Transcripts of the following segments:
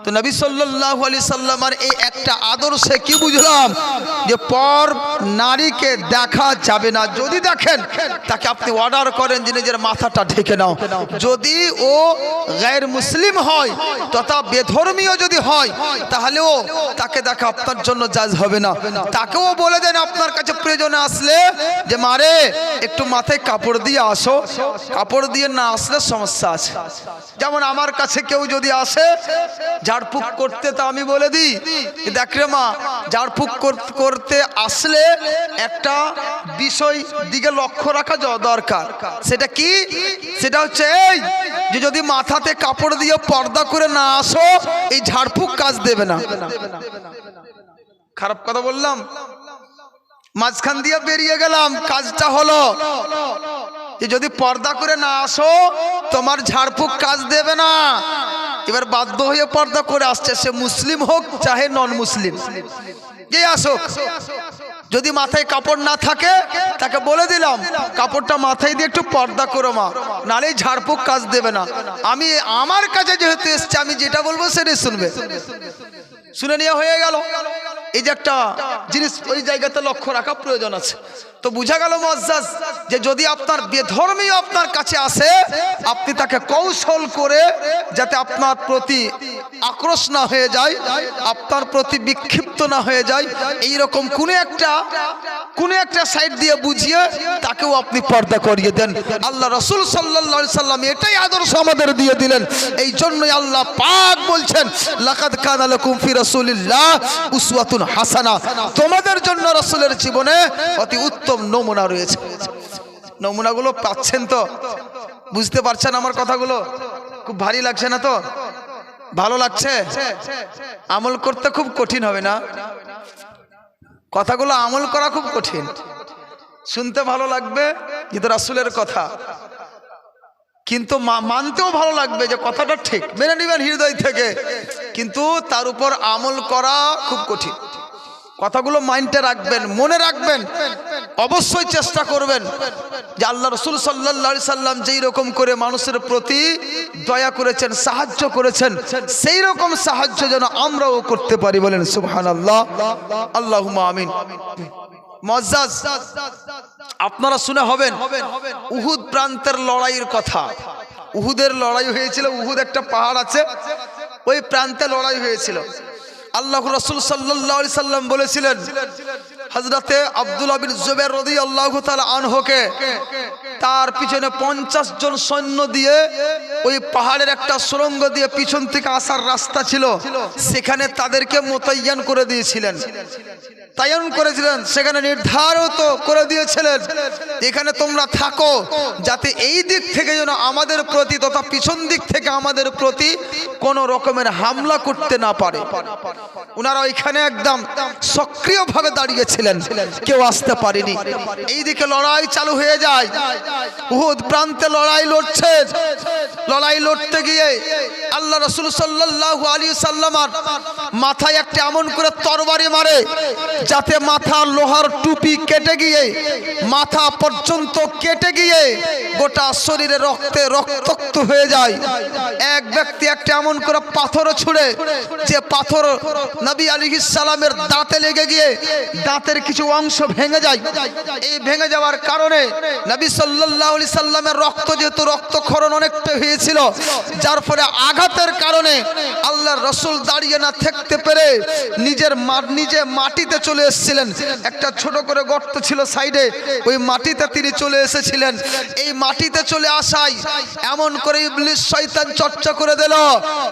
তো নবী সাল্লাল্লাহু আলাইহি সাল্লামের এই একটা আদর্শে কি বুঝলাম যে পর নারীকে দেখা যাবে না। যদি দেখেন তাকে আপনি অর্ডার করেন যে নিজের মাথাটা ঢেকে নাও। যদি ও গায়ের মুসলিম হয় তথা বেধর্মীয় যদি হয় তাহলেও তাকে দেখা আপনার জন্য জায়েজ হবে না। তাকেও বলে দেন আপনার কাছে প্রয়োজনে আসলে যে মারে একটু মাথায় কাপড় দিয়ে আসো, কাপড় দিয়ে না আসলে সমস্যা আছে। যেমন আমার কাছে কেউ যদি আসে ঝাড়ফুঁক করতে, তা আমি বলে দিই দেখ রে মা, ঝাড়ফুঁক করতে আসলে একটা বিষয় দিকে লক্ষ্য রাখা দরকার। সেটা কি? সেটা হচ্ছে এই যে যদি মাথাতে কাপড় দিয়ে পর্দা করে না আসো এই ঝাড়ফুঁক কাজ দেবে না। খারাপ কথা বললাম? মাঝখান দিয়ে বেরিয়ে গেলাম, কাজটা হলো যে যদি পর্দা করে না আসো তোমার ঝাড়ফুঁক কাজ দেবে না। এবার বাধ্য হয়ে পর্দা করে আসছে, সে মুসলিম হোক চাহে নন মুসলিম, যে আসুক। যদি মাথায় কাপড় না থাকে তাকে বলে দিলাম কাপড়টা মাথায় দিয়ে একটু পর্দা করো মা, নালে ঝাড়ফুঁক কাজ দেবে না। আমি আমার কাছে যেহেতু এসছে আমি যেটা বলবো সেটাই শুনবে, শুনে নিয়ে হয়ে গেল। এই যে একটা জিনিস ওই জায়গাতে লক্ষ্য রাখা প্রয়োজন আছে। তো বুঝা গেল মুআজ্জাজ যে যদি আপনার বেধর্মী আপনার কাছে আসে আপনি তাকে কৌশল করে যাতে আপনার প্রতি আক্রোশ না হয়ে যায়, আপনার প্রতি বিক্ষিপ্ত না হয়ে যায়, এই রকম কোন একটা সাইড দিয়ে বুঝিয়ে তাকেও আপনি পর্দা করিয়ে দেন। আল্লাহ রাসূল সাল্লাল্লাহু আলাইহি সাল্লাম এটাই আদর্শ আমাদের দিয়ে দিলেন। এই জন্যই আল্লাহ পাক বলছেন লাকাদ কানা লাকুম ফি রাসূলিল্লাহ উসওয়াতুন হাসানা, তোমাদের জন্য রাসূলের জীবনে অতি উত্তম নমুনা রয়েছে। নমুনাগুলো পাচ্ছেন তো? বুঝতে পারছেন আমার কথাগুলো? খুব ভারী লাগছে না তো? ভালো লাগছে? আমল করতে খুব কঠিন হবে না? কথাগুলো আমল করা খুব কঠিন, শুনতে ভালো লাগবে কিন্তু রাসূলের কথা, কিন্তু মানতেও ভালো লাগবে যে কথাটা ঠিক, মেনে নেবেন হৃদয় থেকে, কিন্তু তার উপর আমল করা খুব কঠিন। কথাগুলো মাইন্ডে রাখবেন, মনে রাখবেন, অবশ্যই চেষ্টা করবেন যে আল্লাহ রাসূল সাল্লাল্লাহু আলাইহি সাল্লাম যেই রকম করে মানুষের প্রতি দয়া করেছেন, সাহায্য করেছেন, সেই রকম সাহায্য যেন আমরাও করতে পারি। বলেন সুবহানাল্লাহ, আল্লাহুম্মা আমিন। মুআজ্জাজ, আপনারা শুনে হবেন উহুদ প্রান্তের লড়াইয়ের কথা। উহুদের লড়াই হয়েছিল, উহুদ একটা পাহাড় আছে, ওই প্রান্তে লড়াই হয়েছিল। আল্লাহ রাসূল সাল্লাল্লাহু আলাইহি সাল্লাম বলেছিলেন হযরতে আব্দুল্লাহ বিন জুবাইর রাদিয়াল্লাহু তাআলা আনহুকে তার পিছনে 50 জন সৈন্য দিয়ে ওই পাহাড়ের একটা সুড়ঙ্গ দিয়ে পিছন থেকে আসার রাস্তা ছিল, সেখানে তাদেরকে মোতায়েন করে দিয়েছিলেন, সেখানে নির্ধারিত করে দিয়েছিলেন এখানে তোমরা থাকো, যাতে এই দিক থেকে যেন আমাদের প্রতি তথা পিছন দিক থেকে আমাদের প্রতি কোন রকমের হামলা করতে না পারে। ওনারা ওইখানে একদম সক্রিয়ভাবে দাঁড়িয়েছিলেন, কেউ আসতে পারেনি। এইদিকে লড়াই চালু হয়ে যায়, উহুদ প্রান্তে লড়াই লড়ছে। লড়াই লড়তে গিয়ে আল্লাহ রাসূল সাল্লাল্লাহু আলাইহি সাল্লামের মাথায় একটা এমন করে তরবারি মারে যাতে মাথা লোহার টুপি কেটে গিয়ে মাথা পর্যন্ত কেটে গিয়ে গোটা শরীরে রক্তে রক্তাক্ত হয়ে যায়। এক ব্যক্তি একটা এমন করে পাথর ছুঁড়ে, যে পাথর নবী আলাইহিস সালামের দাঁতে লেগে গিয়ে দাঁতের কিছু অংশ ভেঙে যায়। এই ভেঙে যাওয়ার কারণে নবী সাল্লাল্লাহু আলাইহি সাল্লামের রক্ত, যেহেতু রক্তক্ষরণ অনেকটা হয়েছিল, যার ফলে আঘাতের কারণে আল্লাহর রাসূল দাঁড়িয়ে না থাকতে পেরে নিজে মাটিতে চলে এসেছিলেন। একটা ছোট করে গর্ত ছিল সাইডে, ওই মাটিতে তিনি চলে এসেছিলেন। এই মাটিতে চলে আসায় এমন করে ইবলিস শয়তান চর্চা করে দিল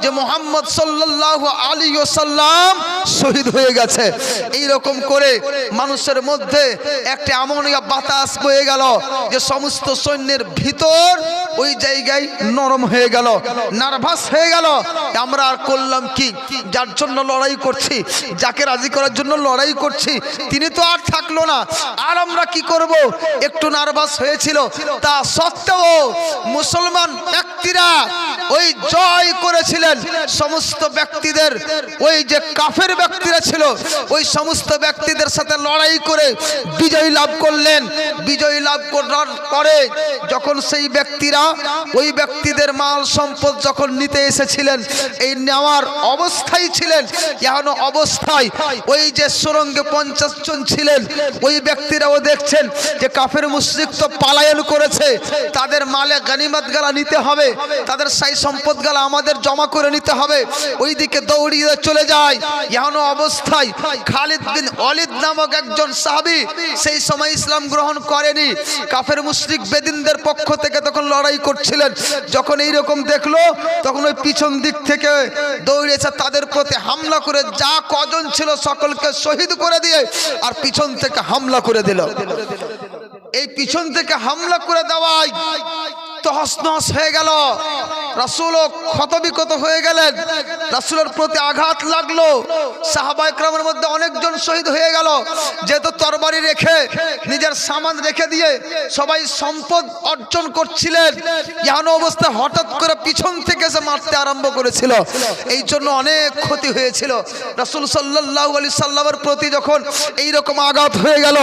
যে মুহাম্মদ সাল্লাল্লাহু আলাইহি ওয়াসাল্লাম শহীদ হয়ে গেছে। এই রকম করে মানুষের মধ্যে একটা এমন বাতাস বয়ে গেল যে সমস্ত সৈন্যের ভিতর ওই জায়গায় নরম হয়ে গেল, নার্ভাস হয়ে গেল। আমরা আর করলাম কি? যার জন্য লড়াই করছি, যাকে রাজি করার জন্য লড়াই করছি করছি, তিনি তো আর থাকলো না, আর আমরা কি করব, একটু নার্ভাস হয়েছিল। তা সত্ত্বেও মুসলমান ব্যক্তিরা ওই জয় করেছিলেন সমস্ত ব্যক্তিদের, ওই যে কাফের ব্যক্তিরা ছিল ওই সমস্ত ব্যক্তিদের সাথে লড়াই করে বিজয় লাভ করলেন। বিজয় লাভ করার পরে যখন সেই ব্যক্তিরা ওই ব্যক্তিদের মাল সম্পদ যখন নিতে এসেছিলেন, এই নেওয়ার অবস্থায় ছিলেন, এখনো অবস্থায় ওই যে সুরঙ্গে 50 জন ছিলেন, ওই ব্যক্তিরাও দেখছেন যে কাফের মুশরিক তো পালায়ন করেছে, তাদের মালে গনিমত গালা নিতে হবে, তাদের সাই সম্পদ গালা আমাদের জমা করে নিতে হবে। ওইদিকে দৌড়িয়ে চলে যায়। এখনো অবস্থায় খালিদ বিন ওয়ালিদ নামক একজন সাহাবী সেই সময় ইসলাম গ্রহণ করেনি, কাফের মুশরিক বেদিনদের পক্ষ থেকে তখন লড়াই করছিলেন। যখন এইরকম দেখলো তখন ওই পিছন দিক থেকে দৌড়েছে, তাদের প্রতি হামলা করে যা কজন ছিল সকলকে শহীদ করে দিয়ে আর পিছন থেকে হামলা করে দিল। এই পিছন থেকে হামলা করে দেওয়ায় তহস নহস হয়ে গেল। রাসূলও ক্ষতবিক্ষত হয়ে গেলেন, রাসূলের প্রতি আঘাত লাগলো। সাহাবায়ে কেরামের মধ্যে অনেকজন শহীদ হয়ে গেল। যেহেতু তরবারি রেখে নিজের সামান রেখে দিয়ে সবাই সম্পদ অর্জন করছিলেন, এমন অবস্থা হঠাৎ করে পিছন থেকে এসে মারতে আরম্ভ করেছিল, এই জন্য অনেক ক্ষতি হয়েছিল। রাসূল সাল্লাল্লাহু আলাইহি সাল্লামের প্রতি যখন এইরকম আঘাত হয়ে গেল,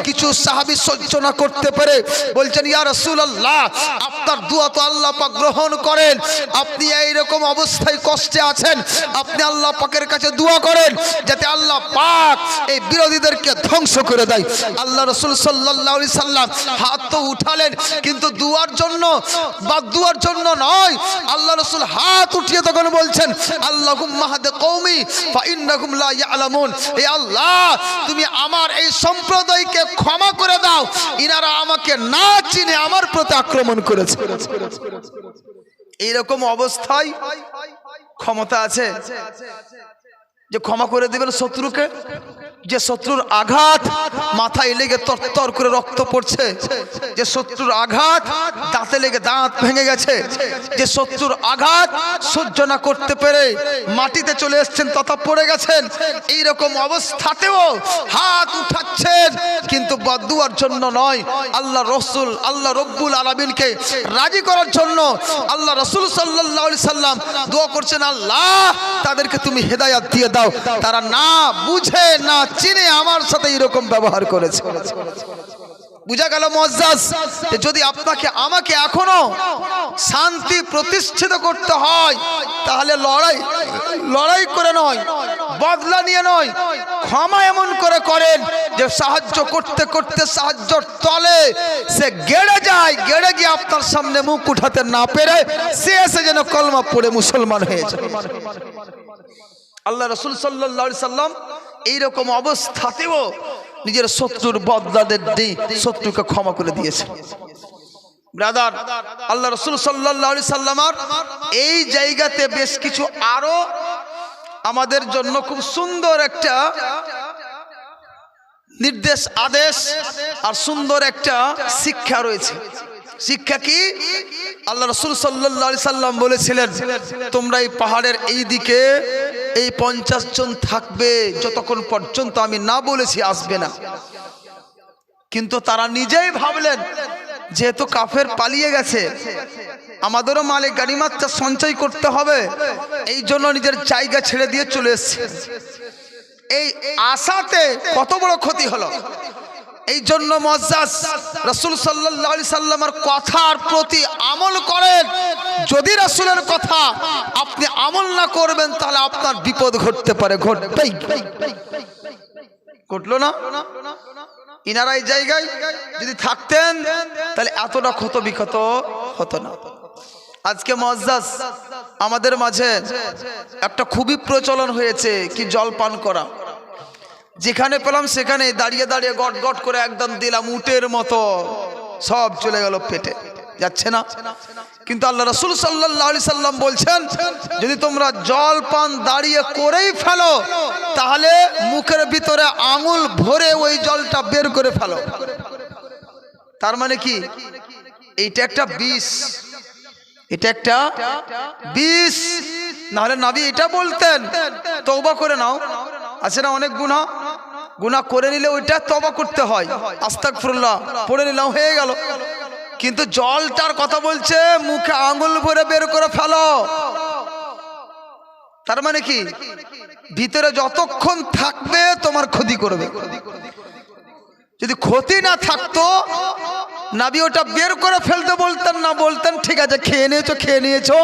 কিছু সাহাবী সহ্য না করতে পেরে বলছেন, ইয়া রাসূলুল্লাহ, আপনার দোয়া তো আল্লাহ পাক গ্রহণ করেন, আপনি এইরকম অবস্থায় কষ্টে আছেন, আপনি আল্লাহ পাকের কাছে দোয়া করেন যাতে আল্লাহ পাক এই বিরোধীদেরকে ধ্বংস করে দেয়। আল্লাহ রাসূল সাল্লাল্লাহু আলাইহি সাল্লাম হাত তো উঠালেন, কিন্তু দুয়ার জন্য বা দুয়ার জন্য নয়, আল্লাহ রাসূল হাত উঠিয়ে তখন বলছেন, আল্লাহুম্মা হাদি কওমি ফা ইন্নাহুম লা ইয়ালামুন, হে আল্লাহ তুমি আমার এই সম্প্রদায়কে ক্ষমা করে দাও, ইনারা আমাকে না চিনে আমার প্রতি আক্রমণ করেছে। এইরকম অবস্থায় ক্ষমতা আছে যে ক্ষমা করে দিবেন শত্রুকে? যে শত্রুর আঘাত মাথায় লেগে তরতর করে রক্ত পড়ছে, যে শত্রুর আঘাত দাঁতে লেগে দাঁত ভেঙে গেছে, যে শত্রুর আঘাত সহ্য না করতে পেরে মাটিতে চলে এসেছেন তথা পড়ে গেছেন, এইরকম অবস্থাতেও হাত উঠাচ্ছেন, কিন্তু বদদুয়ার জন্য নয়, আল্লাহ রসুল আল্লাহ রব্বুল আলামিনকে রাজি করার জন্য আল্লাহ রসুল সাল্লাল্লাহু আলাইহি সাল্লাম দোয়া করছেন, আল্লাহ তাদেরকে তুমি হেদায়েত দিয়ে দাও, তারা না বুঝে না চিনে আমার সাথে এরকম ব্যবহার করেছে। বুঝা গেল মুআজ্জাজ, যদি আপনাকে আমাকে এখনো শান্তি প্রতিষ্ঠিত করতে হয় তাহলে লড়াই করে নয়, বদলা নিয়ে নয়, ক্ষমা এমন করে করেন যে সাহায্য করতে করতে সাহায্যর তলে সে গেড়ে যায়, গেড়ে গিয়ে আপনার সামনে মুখ উঠাতে না পেরে সে এসে যেন কলমা পড়ে মুসলমান হয়ে যায়। আল্লাহ রাসূল সাল্লাল্লাহু আলাইহি সাল্লাম এইরকম অবস্থাতেও নিজের শত্রুর বদলাদের দিয়ে শত্রুকে ক্ষমা করে দিয়েছে। ব্রাদার, আল্লাহ রাসূল সাল্লাল্লাহু আলাইহি সাল্লামের এই জায়গাতে বেশ কিছু আরো আমাদের জন্য খুব সুন্দর একটা নির্দেশ আদেশ আর সুন্দর একটা শিক্ষা রয়েছে। শিক্ষা কি? আল্লাহ রাসূল সাল্লাল্লাহু আলাইহি সাল্লাম বলেছিলেন, তোমরা এই পাহাড়ের এই দিকে এই 50 জন থাকবে যতক্ষণ পর্যন্ত আমি না বলেছি আসবে না। কিন্তু তারা নিজেই ভাবলেন যেহেতু কাফের পালিয়ে গেছে, আমাদেরও মালে গনিমতটা সঞ্চয় করতে হবে, এই জন্য নিজের জায়গা ছেড়ে দিয়ে চলে এসেছে। এই আশাতে কত বড় ক্ষতি হলো। এই জন্য মুআজ্জাজ রাসূল সাল্লাল্লাহু আলাইহি সাল্লামের কথার প্রতি আমল করেন। যদি রাসূলের কথা আপনি আমল না করবেন তাহলে আপনার বিপদ ঘটতে পারে, ঘটবেই। ঘটলো না? ইনারা এই জায়গায় যদি থাকতেন তাহলে এতটা ক্ষত বিক্ষত হতো না। আজকে মুআজ্জাজ আমাদের মাঝে একটা খুবই প্রচলন হয়েছে কি জল পান করা। যেখানে পেলাম সেখানে দাঁড়িয়ে দাঁড়িয়ে গট গট করে একদম দিলাম, উটের মতো সব চলে গেল পেটে, যাচ্ছে না। কিন্তু আল্লাহ রাসূল সাল্লাল্লাহু আলাইহি সাল্লাম বলছেন, যদি তোমরা জল পান দাঁড়িয়ে করেই ফেলো তাহলে মুখের ভিতরে আঙুল ভরে ওই জলটা বের করে ফেলো। তার মানে কি? এইটা একটা বিষ, এটা একটা বিষ। নাহলে নবী এটা বলতেন, তওবা করে নাও, আছে না অনেক গুনাহ, গুনাহ করে নিলে ওইটা তওবা করতে হয়, আস্তাগফিরুল্লাহ পড়ে নিলাম হয়ে গেল। কিন্তু জলটার কথা বলছে মুখে আঙুল ভরে বের করে ফেলো। তার মানে কি ভিতরে যতক্ষণ থাকবে তোমার ক্ষতি করবে। যদি ক্ষতি না থাকতো নবী ওটা বের করে ফেলতে বলতেন না, বলতেন ঠিক আছে খেয়ে নিয়েছো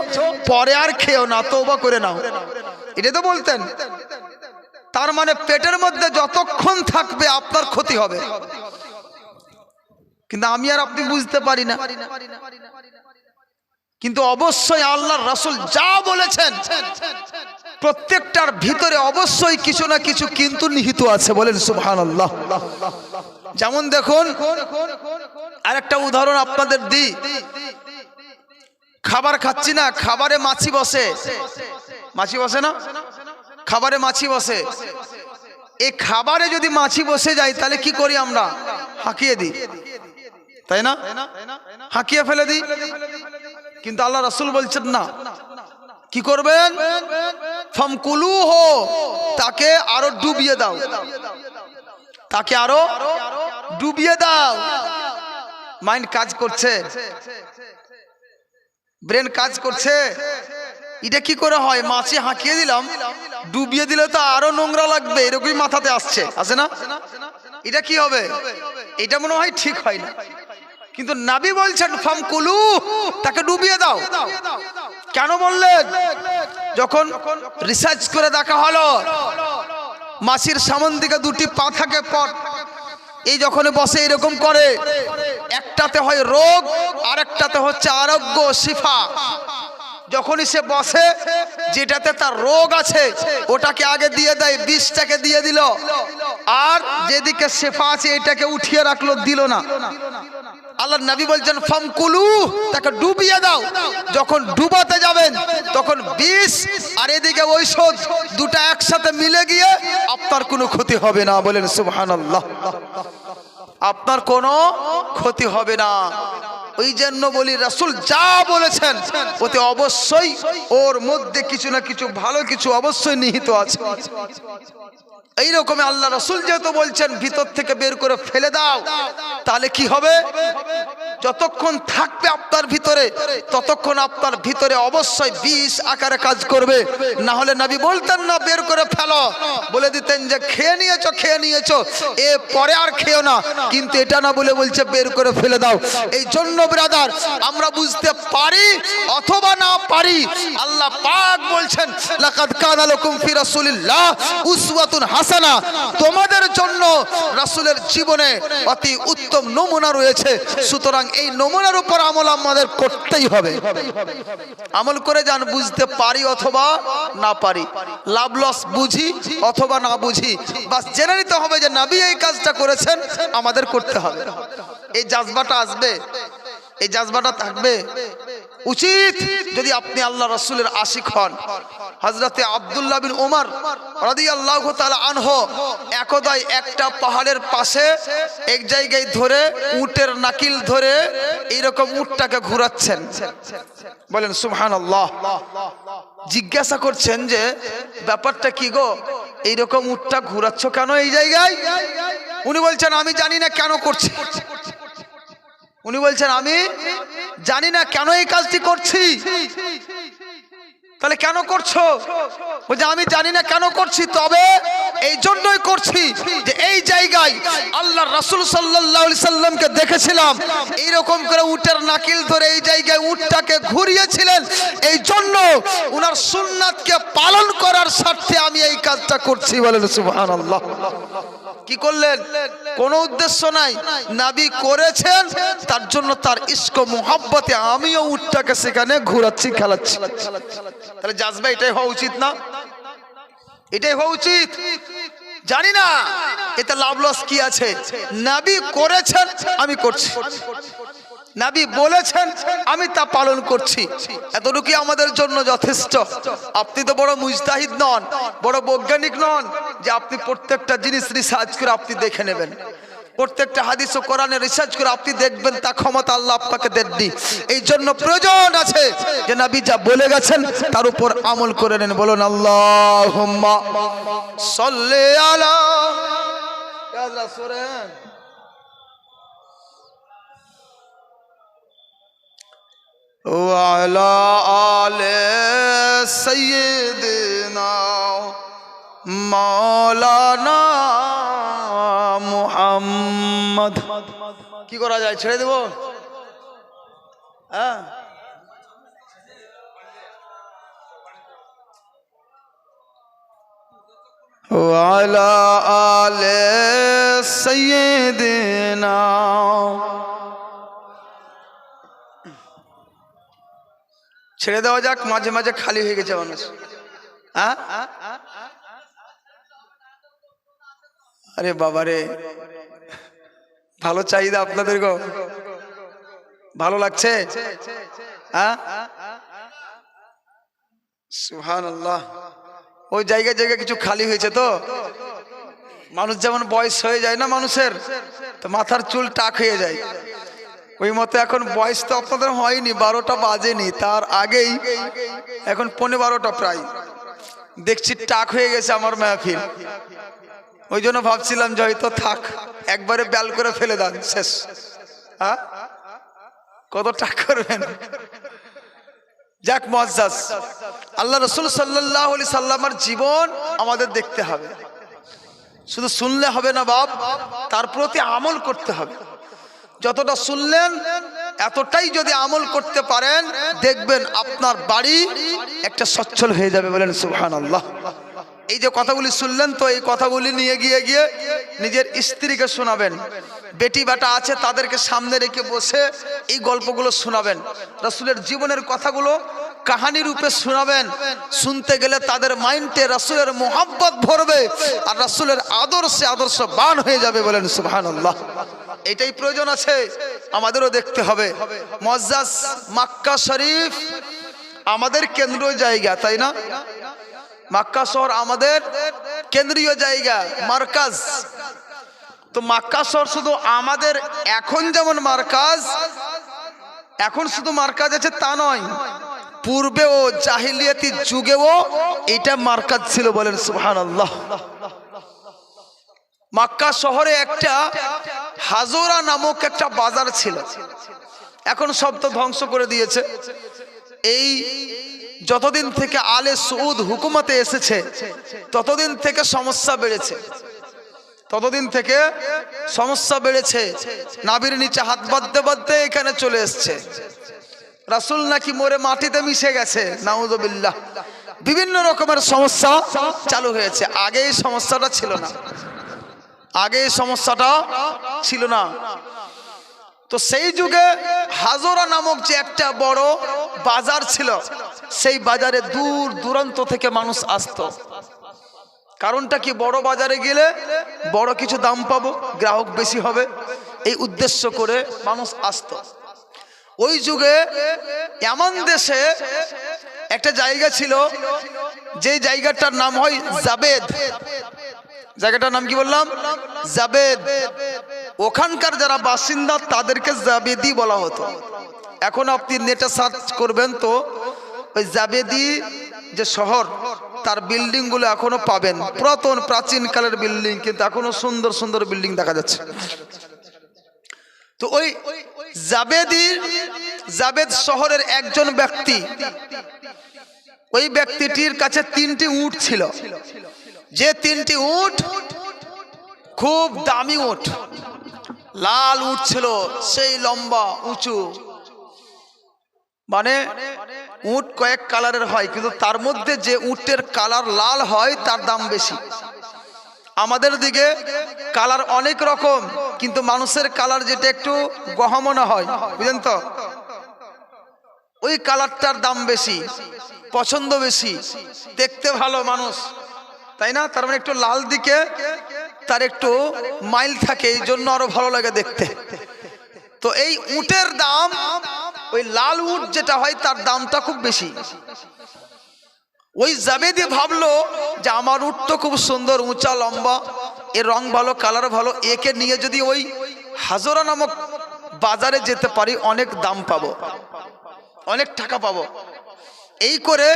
পরে আর খেও না, তওবা করে নাও, এটা তো বলতেন। তার মানে পেটের মধ্যে যতক্ষণ থাকবে আপনার ক্ষতি হবে। কিন্তু আমি আর আপনি বুঝতে পারি না। কিন্তু অবশ্যই আল্লাহর রাসূল যা বলেছেন প্রত্যেকটার ভিতরে অবশ্যই কিছু না কিছু কিন্তু নিহিত আছে, বলেন সুবহানাল্লাহ। যেমন দেখুন আরেকটা উদাহরণ আপনাদের দিই। খাবার খাচ্ছি না, খাবারে মাছি বসে, মাছি বসে না, খাবারে মাছি বসে। এই খাবারে যদি মাছি বসে যায় তাহলে কি করি আমরা? হাঁকিয়ে দিই, তাই না? হাঁকিয়ে ফেলে দিই। কিন্তু আল্লাহ রাসূল বলছেন না, কি করবেন? ফামকুলুহু, তাকে আরো ডুবিয়ে দাও, তাকে আরো ডুবিয়ে দাও। মাইন্ড কাজ করছে, ব্রেন কাজ করছে। এটা কি করে হয়? মাছি হাঁকিয়ে দিলাম, ডুবিয়ে দিলে তো আরো নোংরা লাগবে, এরকমই মাথাতে আসছে, আছে না? এটা কি হবে? এটা মনে হয় ঠিক হয় না। কিন্তু নবী বলছেন ফামকুলু, তাকে ডুবিয়ে দাও। কেন বললেন? যখন রিসার্চ করে দেখা হলো মাছির সামন দিকে দুটি পা থাকে, পট, এই যখন বসে এরকম করে, একটাতে হয় রোগ আর একটাতে হচ্ছে আরোগ্য, শিফা। যখনই সে বসে যেটাতে তার রোগ আছে ওটাকে আগে দিয়ে দেয়, বিষটাকে দিয়ে দিল, আর যেদিকে শিফা আছে এটাকে উঠিয়ে রাখলো, দিল না। আল্লাহর নবী বলছেন ফামকুলু, তাকে ডুবিয়ে দাও। যখন ডুবাতে যাবেন তখন বিষ আর এদিকে ঔষধ দুটো একসাথে মিলে গিয়ে আপনার কোনো ক্ষতি হবে না, বলেন সুবহানাল্লাহ। আপনার কোনো ক্ষতি হবে না। ওই জন্য বলি রাসূল যা বলেছেন ওতে অবশ্যই ওর মধ্যে কিছু না কিছু ভালো কিছু অবশ্যই নিহিত আছে। এইরকম আল্লাহ রাসূল যেহেতু বলছেন ভিতর থেকে বের করে ফেলে দাও, তাহলে কি হবে? যতক্ষণ থাকবে আপনার ভিতরে ততক্ষণ আপনার ভিতরে অবশ্যই বিষ আকারে কাজ করবে। না হলে নবী বলতেন না বের করে ফেলো, বলে দিতেন যে খেয়ে নিয়েছো এ পরে আর খেও না। কিন্তু এটা না বলে বলছে বের করে ফেলে দাও। এই জন্য ব্রাদার আমরা বুঝতে পারি অথবা না পারি, আল্লাহ পাক বলছেন লাকাদ কানা লাকুম ফি রাসূলিল্লাহ উসওয়াতুন হাসানা, তোমাদের জন্য রাসূলের জীবনে অতি উত্তম নমুনা রয়েছে। সুতরাং এই নমুনার উপর আমল আমাদের করতেই হবে। আমল করে যান, বুঝতে পারি অথবা না পারি, লাভ লস বুঝি অথবা না বুঝি, বাস জেনে নিতে হবে যে নবী এই কাজটা করেছেন, আমাদের করতে হবে। এই জাজবাটা আসবে, এই জাজবাটা থাকবে উচিত যদি আপনি আল্লাহ রাসূলের আশিক হন। হযরতে আব্দুল্লাহ বিন উমর রাদিয়াল্লাহু তাআলা আনহু একদাই একটা পাহাড়ের পাশে এক জায়গায় ধরে উটের নাকিল ধরে এইরকম উটটাকে ঘোরাচ্ছেন, বলেন সুবহানাল্লাহ। জিজ্ঞাসা করছেন যে ব্যাপারটা কি গো, এইরকম উটটা ঘোরাচ্ছ কেন এই জায়গায়? উনি বলছেন আমি জানি না কেন করছি। উনি বলছেন আমি জানি না কেন এই কাজটি করছি। তাহলে কেন করছো? বলছে আমি জানি না কেন করছি, তবে এই জন্যই করছি যে এই জায়গায় আল্লাহর রাসূল সাল্লাল্লাহু আলাইহি সাল্লামকে দেখেছিলাম এইরকম করে উটের নাকিল ধরে এই জায়গায় উটটাকে ঘুরিয়েছিলেন। এই জন্য উনার সুন্নাতকে পালন করার স্বার্থে আমি এই কাজটা করছি, বলেন সুবহানাল্লাহ। কি করলেন? কোনো উদ্দেশ্য নাই, নবী করেছেন তার জন্য তার ইশক মুহাব্বতে আমিও উটটাকে সেখানে ঘোরাচ্ছি, খেলাচ্ছি। তাহলে জাজবা এটাই হওয়া উচিত না? এটাই হওয়া উচিত। জানি না এতে লাভ লস কি আছে, নবী করেছেন আমি করছি, নবী বলেছেন আমি তা পালন করছি, এতটুকুই আমাদের জন্য যথেষ্ট। আপনি তো বড় মুজতাহিদ নন, বড় বৈজ্ঞানিক নন যে আপনি প্রত্যেকটা জিনিস রিসার্চ করে আপনি দেখে নেবেন, প্রত্যেকটা হাদিস ও কোরআনে রিসার্চ করে আপনি দেখবেন, তা ক্ষমতা আল্লাহ আপনাকে দেননি। এই জন্য প্রয়োজন আছে যে নবী যা বলে গেছেন তার উপর আমল করে নেন। বলুন আল্লাহুম্মা সাল্লি আলা ওয়ালা আলে সাইয়্যিদিনা মাওলানা মুহাম্মদ। কি করা যায়, ছেড়ে দেব? হ্যাঁ, ওয়ালা আলে সাইয়্যিদিনা। ছেড়ে দেওয়া যাক, মাঝে মাঝে খালি হয়ে গেছে মানুষ। হ্যাঁ, আরে বাবা রে, ভালো চাহিদা আপনাদের গো, ভালো লাগছে? হ্যাঁ, সুবহানাল্লাহ। ওই জায়গায় জায়গায় কিছু খালি হয়েছে তো, মানুষ যেমন বয়স হয়ে যায় না মানুষের, তো মাথার চুল টাক হয়ে যায়, ওই মতো এখন বয়স তো আপনাদের হয়নি, 12টা বাজেনি, তার আগেই এখন 12:15 প্রায় দেখছি টাক হয়ে গেছে আমার মাহফিল। ওই জন্য ভাবছিলাম যে হয়তো থাক, একবারে ব্যাল করে ফেলে দেন, শেষ। হ্যাঁ, কত টাক করবেন? যাক, মুআজ্জাজ, আল্লাহ রাসূল সাল্লাল্লাহু আলাইহি সাল্লামের জীবন আমাদের দেখতে হবে। শুধু শুনলে হবে না বাপ, তার প্রতি আমল করতে হবে। যতটা শুনলেন এতটাই যদি আমল করতে পারেন, দেখবেন আপনার বাড়ি একটা সচ্ছল হয়ে যাবে। বলেন সুবহানাল্লাহ। এই যে কথাগুলি শুনলেন, তো এই কথাগুলি নিয়ে গিয়ে নিজের স্ত্রীকে শোনাবেন, বেটি বেটা আছে তাদেরকে সামনে রেখে বসে এই গল্পগুলো শোনাবেন, রাসূলের জীবনের কথাগুলো কাহিনী রূপে শোনাবেন। শুনতে গেলে তাদের মাইন্ডে রাসূলের মোহাব্বত ভরবে, আর রাসূলের আদর্শে আদর্শবান হয়ে যাবে। বলেন সুবহানাল্লাহ। এটাই প্রয়োজন আছে, আমাদেরও দেখতে হবে। মুআজ্জাজ, মক্কা শরীফ আমাদের কেন্দ্রীয় জায়গা, তাই না? মক্কা শহর আমাদের কেন্দ্রীয় জায়গা, মার্কাজ। তো মক্কা শহর শুধু আমাদের এখন যেমন মার্কাজ, এখন শুধু মার্কাজ আছে তা নয়, পূর্বেও জাহিলিয়াতি যুগেও এটা মার্কাজ ছিল। বলেন সুবহানাল্লাহ। মক্কা শহরে একটা হাজরা নামক একটা বাজার ছিল, এখন সব তো ধ্বংস করে দিয়েছে। এই যতদিন থেকে আলে সৌদ হুকুমতে এসেছে ততদিন থেকে সমস্যা বেড়েছে, নাবির নিচে হাত বাঁধতে বাঁধতে এখানে চলে এসছে। রাসূল নাকি মরে মাটিতে মিশে গেছে, নাউযুবিল্লাহ। বিভিন্ন রকমের সমস্যা চালু হয়েছে। আগে এই সমস্যাটা ছিল না, তো সেই যুগে হাজরা নামক যে একটা বড় বাজার ছিল, সেই বাজারে দূর দূরান্ত থেকে মানুষ আসতো। কারণটা কি? বড় বাজারে গেলে বড় কিছু দাম পাবো, গ্রাহক বেশি হবে, এই উদ্দেশ্য করে মানুষ আসতো। ওই যুগে এমন দেশে একটা জায়গা ছিল, যে জায়গাটার নাম হয় জাবেদ। জায়গাটার নাম কি বললাম? জাবেদ। ওখানকার যারা বাসিন্দা তাদেরকে জাবেদি বলা হতো। এখন আপনি নেটে সার্চ করবেন তো ওই জাবেদি যে শহর, তার বিল্ডিং গুলো এখনো পাবেন, পুরাতন প্রাচীন কালের বিল্ডিং, কিন্তু এখনো সুন্দর সুন্দর বিল্ডিং দেখা যাচ্ছে। তো ওই জাবেদ শহরের একজন ব্যক্তি, ওই ব্যক্তিটির কাছে 3টি উট ছিল, যে 3টি উট খুব দামি উট, লাল উট ছিল, সেই লম্বা উঁচু, মানে উট কয়েক কালারের হয়, কিন্তু তার মধ্যে যে উটের কালার লাল হয় তার দাম বেশি। আমাদের দিকে কালার অনেক রকম, কিন্তু মানুষের কালার যেটা একটু গহমনা হয়, বুঝলেন তো, ওই কালারটার দাম বেশি, পছন্দ বেশি, দেখতে ভালো মানুষ, তাই না? তার মানে একটু লাল দিকে তার একটু মাইল থাকে, এই জন্য আরো ভালো লাগে দেখতে। তো এই উটের দাম, ওই লাল উট যেটা হয় তার দামটা খুব বেশি। ওই জাবেদি ভাবলো যে আমার উট তো খুব সুন্দর, উঁচা লম্বা, এর রং ভালো, কালার ভালো, একে নিয়ে যদি ওই হাজরা নামক বাজারে যেতে পারি অনেক দাম পাবো, অনেক টাকা পাবো। এই করে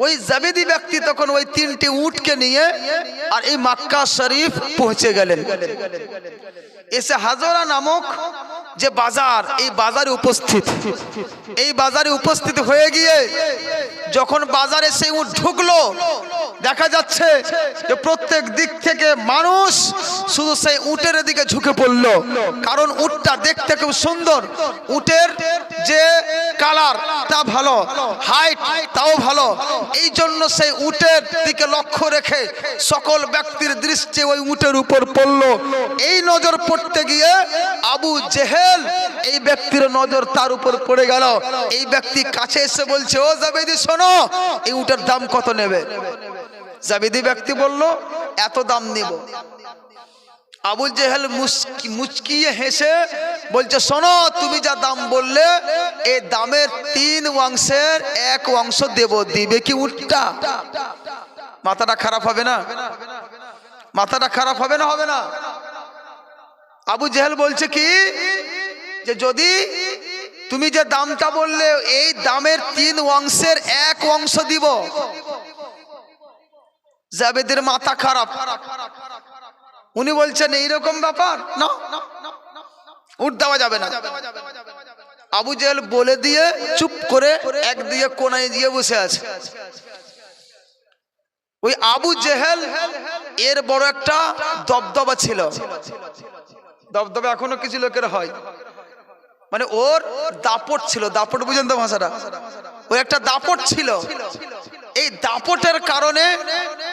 ওই জাবেদি ব্যক্তি তখন ওই 3টি উটকে নিয়ে আর এই মক্কা শরীফ পৌঁছে গেলেন। এসে হাজরা নামক যে বাজার, এই বাজারে উপস্থিত হয়ে গিয়ে যখন বাজারে সেই উট ঢুকলো, দেখা যাচ্ছে যে প্রত্যেক দিক থেকে মানুষ শুধু সেই উটের দিকে ঝুঁকে পড়লো, কারণ উটটা দেখতে খুব সুন্দর, উটের যে কালার তা ভালো, হাইট তাও ভালো, এই জন্য সেই উটের দিকে লক্ষ্য রেখে সকল ব্যক্তির দৃষ্টি ওই উটের উপর পড়লো। এই নজর পড়তে গিয়ে আবু জেহেল, এই ব্যক্তির নজর তার উপর পড়ে গেল। এই ব্যক্তি কাছে এসে বলছে, ও জাবেদি শোনো, এই উটের দাম কত নেবে? জাবেদি ব্যক্তি বলল, এত দাম নিব। আবু জেহেল মুচকিয়ে হেসে বলছে, শোনো, তুমি যা দাম বললে এই দামের 3 অংশের 1 অংশ দেব, দিবে কি উটটা? মাথাটা খারাপ হবে না? মাথাটা খারাপ হবে না? হবে না? আবু জেহেল বলছে কি, যে যদি তুমি যে দামটা বললে এই দামের 3 অংশের 1 অংশ দিব। জাবেদের মাথা খারাপ, উনি বলছেন এইরকম ব্যাপার না, উট দেওয়া যাবে না। আবু জেহেল বলে দিয়ে চুপ করে একদিকে কোনায় গিয়ে বসে আছে। ওই আবু জেহেল এর বড় একটা দবদবা ছিল। দবদবা এখনো কিছু লোকের হয়, মানে ওর দাপট ছিল। দাপট বুঝেন তো ভাষাটা? ওই একটা দাপট ছিল। এই দাপটের কারণে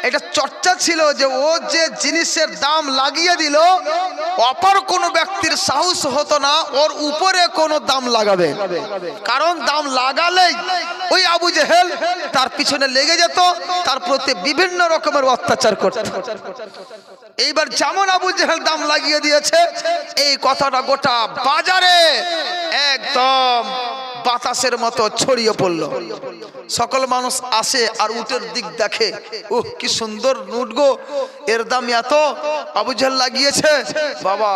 এটা চর্চা ছিল যে ও যে জিনিসের দাম লাগিয়ে দিল, অপর কোনো ব্যক্তির সাহস হতো না ওর উপরে কোনো দাম লাগাবে, কারণ দাম লাগালেই ওই আবু জেহেল তার পিছনে লেগে যেত, তার প্রতি বিভিন্ন রকমের অত্যাচার করত। এইবার যেমন আবু জেহেল দাম লাগিয়ে দিয়েছে, এই কথাটা গোটা বাজারে একদম বাতাসের মতো ছড়িয়ে পড়ল। সকল মানুষ আসে আর উটের দিক দেখে, ওহ কি সুন্দর উট গো, এর দাম এত, আবু জেহেল লাগিয়েছে। বাবা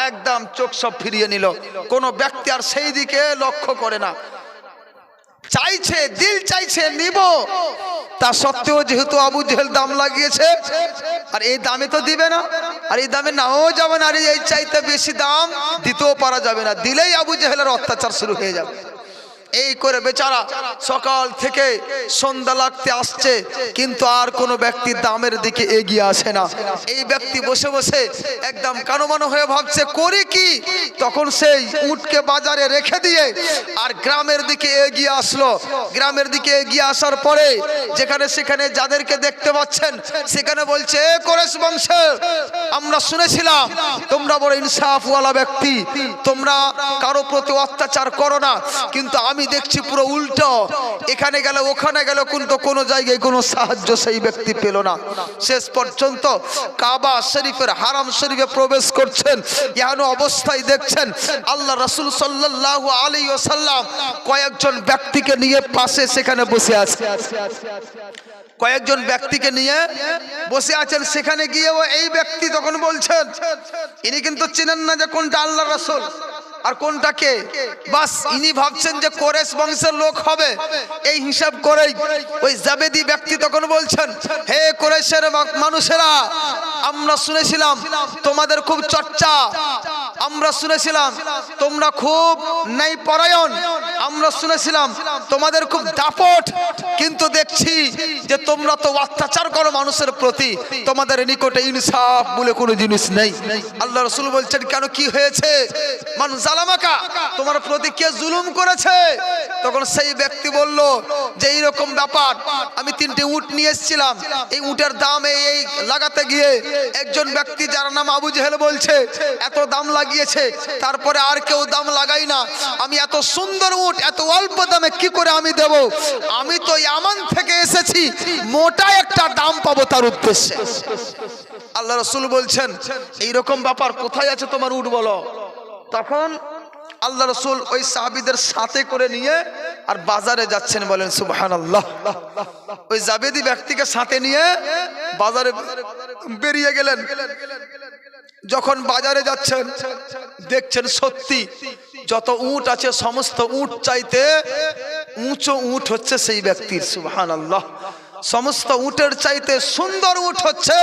একদম চোখ সব ফিরিয়ে নিল, কোনো ব্যক্তি আর সেই দিকে লক্ষ্য করে না। চাইছে, দিল চাইছে নিব, তা সত্ত্বেও যেহেতু আবু জেহেল দাম লাগিয়েছে আর এই দামে তো দিবে না, আর এই দামে নাও যাবে না, আর এই চাইতে বেশি দাম দিতেও পারা যাবে না, দিলেই আবু জেহেলের অত্যাচার শুরু হয়ে যাবে। এই করে বেচারা সকাল থেকে সন্ধ্যা লাগতে আসছে, কিন্তু আর কোনো ব্যক্তি দামের দিকে এগিয়ে আসে না। এই ব্যক্তি বসে বসে একদম কানোমানো হয়ে ভাবছে করি কি। তখন সেই উটকে বাজারে রেখে দিয়ে আর গ্রামের দিকে এগিয়ে আসলো। গ্রামের দিকে এগিয়ে আসার পরে যেখানে সেখানে যাদেরকে দেখতে পাচ্ছেন, সেখানে বলছে, কুরাইশ বংশ, আমরা শুনেছিলাম তোমরা বড় ইনসাফওয়ালা ব্যক্তি, তোমরা কারো প্রতি অত্যাচার করো না, কিন্তু আমি দেখছি পুরো উল্টো, এখানে গেল ওখানে গেল, কিন্তু কোনো জায়গায় কোনো সাহায্য সেই ব্যক্তি পেল না। শেষ পর্যন্ত কাবা শরীফের হারাম শরীফে প্রবেশ করছেন, এমন অবস্থায় দেখছেন আল্লাহ রাসূল সাল্লাল্লাহু আলাইহি ওয়াসাল্লাম কয়েকজন ব্যক্তিকে নিয়ে পাশে সেখানে বসে আছে। কয়েকজন ব্যক্তিকে নিয়ে বসে আছেন। সেখানে গিয়েও এই ব্যক্তি তখন বলছেন, ইনি কিন্তু চিনেন না যে কোনটা আল্লাহ রাসূল আর কোনটা কে। বাস ইনি ভাবছেন যে কুরাইশ বংশের লোক হবে, এই হিসাব করেই ওই জাবেদি ব্যক্তি তখন বলছেন, হে কুরাইশের মানুষেরা, আমরা শুনেছিলাম তোমাদের খুব চর্চা, আমরা শুনেছিলাম তোমরা খুব ন্যায়পরায়ণ, আমরা শুনেছিলাম তোমাদের খুব দাপট, কিন্তু দেখছি যে তোমরা তো অত্যাচার করো মানুষের প্রতি, তোমাদের নিকটে ইনসাফ বলে কোনো জিনিস নেই। আল্লাহ রাসূল বলছেন, কেন কি হয়েছে? মানুষ জালামাকা, তোমার প্রতি কে জুলুম করেছে? তখন সেই ব্যক্তি বলল যে এইরকম ব্যাপার, আমি 3টি উট নিয়ে এসেছিলাম, এই উটের দাম এই লাগাতে গিয়ে একজন ব্যক্তি যার নাম আবু জেহেল বলছে এত দাম লাগিয়েছে, তারপরে আর কেউ দাম লাগাই না, আমি এত সুন্দর উট এত অল্প দামে কি করে আমি দেব? আমি তো ইয়ামান থেকে এসেছি, মোটা একটা দাম পাবো তার উদ্দেশ্যে। আল্লাহ রাসূল বলছেন, এইরকম ব্যাপার, কোথায় আছে তোমার উট বলো। তখন আল্লাহ রাসূল ওই সাহাবীদের সাথে করে নিয়ে আর বাজারে যাচ্ছেন, বলেন সুবহানাল্লাহ। ওই জাবেদি ব্যক্তিকে সাথে নিয়ে বাজারে বেরিয়ে গেলেন। যখন বাজারে যাচ্ছেন দেখছেন সত্যি যত উট আছে সমস্ত উট চাইতে উঁচু উট হচ্ছে সেই ব্যক্তির। সুবহানাল্লাহ। সমস্ত উটের চাইতে সুন্দর উট হচ্ছে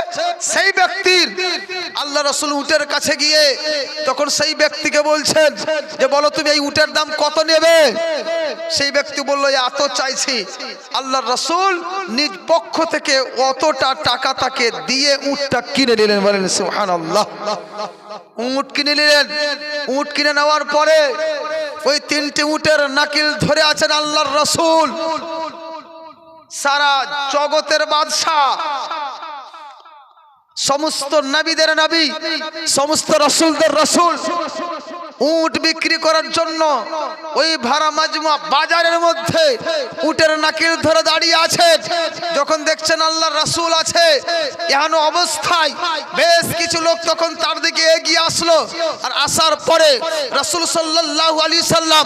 সেই ব্যক্তির। আল্লাহ রাসূল উটের কাছে গিয়ে তখন সেই ব্যক্তিকে বলছেন যে বলো তুমি এই উটের দাম কত নেবে? সেই ব্যক্তি বলল এত চাইছি। আল্লাহর রাসূল নিজ পক্ষ থেকে অতটা টাকা তাকে দিয়ে উটটা কিনে নিলেন। বলেন সুবহানাল্লাহ। উট কিনে নিলেন। উট কিনে নেওয়ার পরে ওই তিনটি উটের নাকিল ধরে আছেন আল্লাহর রাসূল, সারা জগতের বাদশা, সমস্ত নবীদের নবী, সমস্ত রাসূলদের রাসূল। উট বিক্রি করার জন্য ওই ভাড়া মাজমা বাজারের মধ্যে উটের নাকিল ধরে দাঁড়িয়ে আছে। যখন দেখছেন আল্লাহর রাসূল আছে এমন অবস্থায় বেশ কিছু লোক তখন তার দিকে এগিয়ে আসলো। আর আসার পরে রাসূল সাল্লাল্লাহু আলাইহি সাল্লাম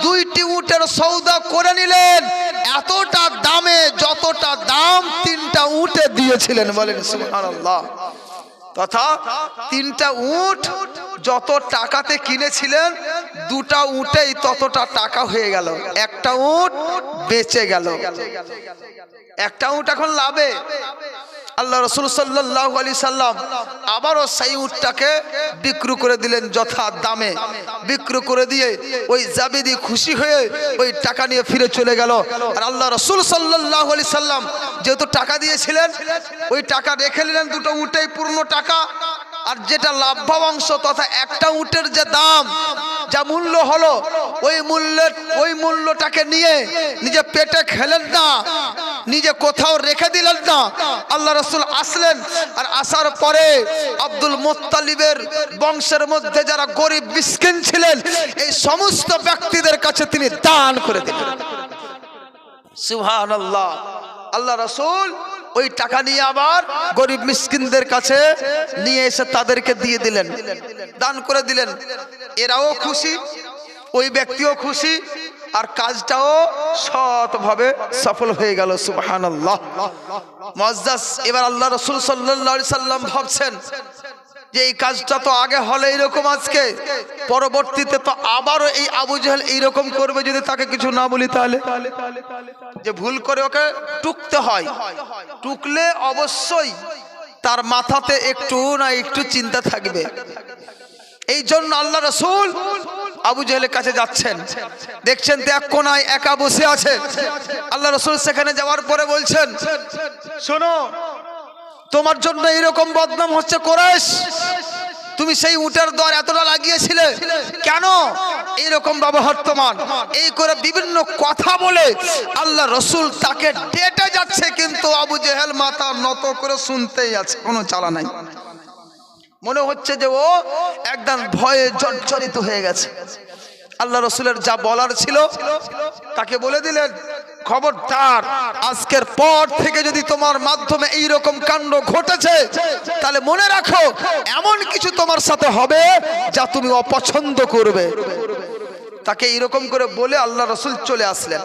দুইটি উটের সওদা করে নিলেন এতটা দামে যতটা দাম তিনটা উটে দিয়েছিলেন। বলেন সুবহানাল্লাহ। তথা তিনটা উট যত টাকাতে কিনেছিলেন দুটা উটেই ততটা টাকা হয়ে গেল। একটা উট বেঁচে গেল, একটা উট এখন লাভে। আল্লাহ রাসূল সাল্লাল্লাহু আলাইহি সাল্লাম আবারও সেই উটটাকে বিক্রি করে দিলেন যথা দামে। বিক্রি করে দিয়ে ওই জাবেদি খুশি হয়ে ওই টাকা নিয়ে ফিরে চলে গেল। আর আল্লাহ রাসূল সাল্লাল্লাহু আলাইহি সাল্লাম যেহেতু টাকা দিয়েছিলেন ওই টাকা রেখে নিলেন, দুটো উটেই পূর্ণ টাকা। আর যেটা লাভ্যাংশ তথা একটা উটের যে দাম যা মূল্য হলো ওই মূল্যটাকে নিয়ে নিজে পেটে খেলেন না, নিজে কোথাও রেখে দিলেন না। আল্লাহ রাসূল আসলেন আর আসার পরে আব্দুল মুত্তালিবের বংশের মধ্যে যারা গরিব মিসকিন ছিলেন এই সমস্ত ব্যক্তিদের কাছে তিনি দান করে দিলেন। সুবহানাল্লাহ। আল্লাহ রাসূল ওই টাকা নিয়ে আবার গরিব মিসকিনদের কাছে নিয়ে এসে তাদেরকে দিয়ে দিলেন, দান করে দিলেন। এরাও খুশি, ওই ব্যক্তিও খুশি, আর কাজটাও সৎভাবে সফল হয়ে গেল। সুবহানাল্লাহ। মুআজ্জাজ এবার আল্লাহ রাসূল সাল্লাল্লাহু আলাইহি সাল্লাম ভাবছেন যে এই কাজটা তো আগে হলে এইরকম, আজকে পরবর্তীতে তো আবারও এই আবু জেহেল এইরকম করবে যদি তাকে কিছু না বলি, তাহলে যে ভুল করে ওকে টুকতে হয়, টুকলে অবশ্যই তার মাথাতে একটু না একটু চিন্তা থাকবে। এই জন্য আল্লাহ রাসূল আবু জেহেলের কাছে যাচ্ছেন, দেখছেন তো এক কোনায় একা বসে আছে। আল্লাহ রাসূল সেখানে যাওয়ার পরে বলছেন শোনো, তোমার জন্য এইরকম বদনাম হচ্ছে কুরাইশ, তুমি সেই উটের দর এতটা লাগিয়েছিলে কেন, এইরকম ব্যবহার তোমার, এই করে বিভিন্ন কথা বলে আল্লাহ রাসূল তাকে ডেটে যাচ্ছে। কিন্তু আবু জেহেল মাথা নত করে শুনতেই আছে, কোনো চালা নাই। মনে হচ্ছে যে ও একদম ভয়ে জর্জরিত হয়ে গেছে। আল্লাহ রাসূলের যা বলার ছিল তাকে বলে দিলেন, খবরদার আজকের পর থেকে যদি তোমার মাধ্যমে এই রকম কাণ্ড ঘটেছে তাহলে মনে রাখো এমন কিছু তোমার সাথে হবে যা তুমি অপছন্দ করবে। তাকে এইরকম করে বলে আল্লাহ রাসূল চলে আসলেন।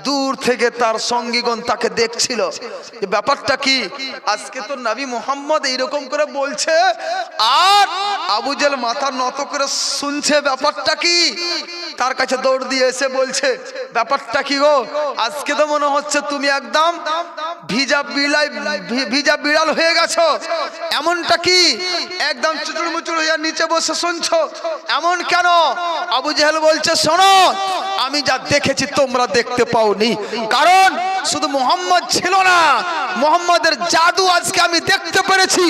দূর থেকে তার সঙ্গীগণ তাকে দেখছিল যে ব্যাপারটা কি, আজকে তো নবী মুহাম্মদ এইরকম করে বলছে আর আবু জেহেল মাথা নত করে শুনছে, ব্যাপারটা কি। তার কাছে দৌড় দিয়ে এসে বলছে ব্যাপারটা কি গো, আজকে তো মনে হচ্ছে তুমি একদম ভিজা বিড়াল হয়ে গেছো, এমনটা কি, একদম চুচুর মুচুর হয়ে নিচে বসে শুনছো, এমন কেন? আবু জেহেল বলছে শোনো, আমি যা দেখেছি তোমরা দেখতে পাওনি, কারণ শুধু মুহাম্মদ ছিল না, মুহাম্মাদের জাদু আজকে আমি দেখতে পেরেছি।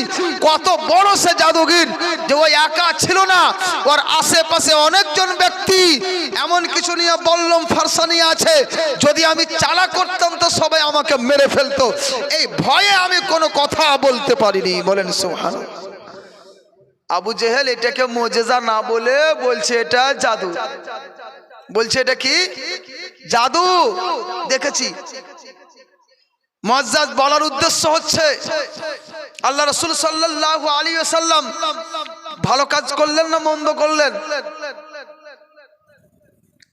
কত বড় সে জাদুগির যে ওই একা ছিল না, ওর আশেপাশে অনেকজন ব্যক্তি এমন কিছু নিয়ে বললাম ফারসা নিয়ে আছে, যদি আমি চালা করতাম তো সবাই আমাকে মেরে ফেলতো, এই ভয়ে আমি কোনো কথা বলতে পারিনি। বলেন সুবহানাল্লাহ। আবু জেহেল এটাকে মুজিজা না বলে বলছে এটা জাদু, বলছে এটা কি জাদু দেখেছি। মুআজ্জাজ বলার উদ্দেশ্য হচ্ছে আল্লাহ রাসূল সাল্লাল্লাহু আলাইহি ওয়াসাল্লাম ভালো কাজ করলেন না মন্দ করলেন?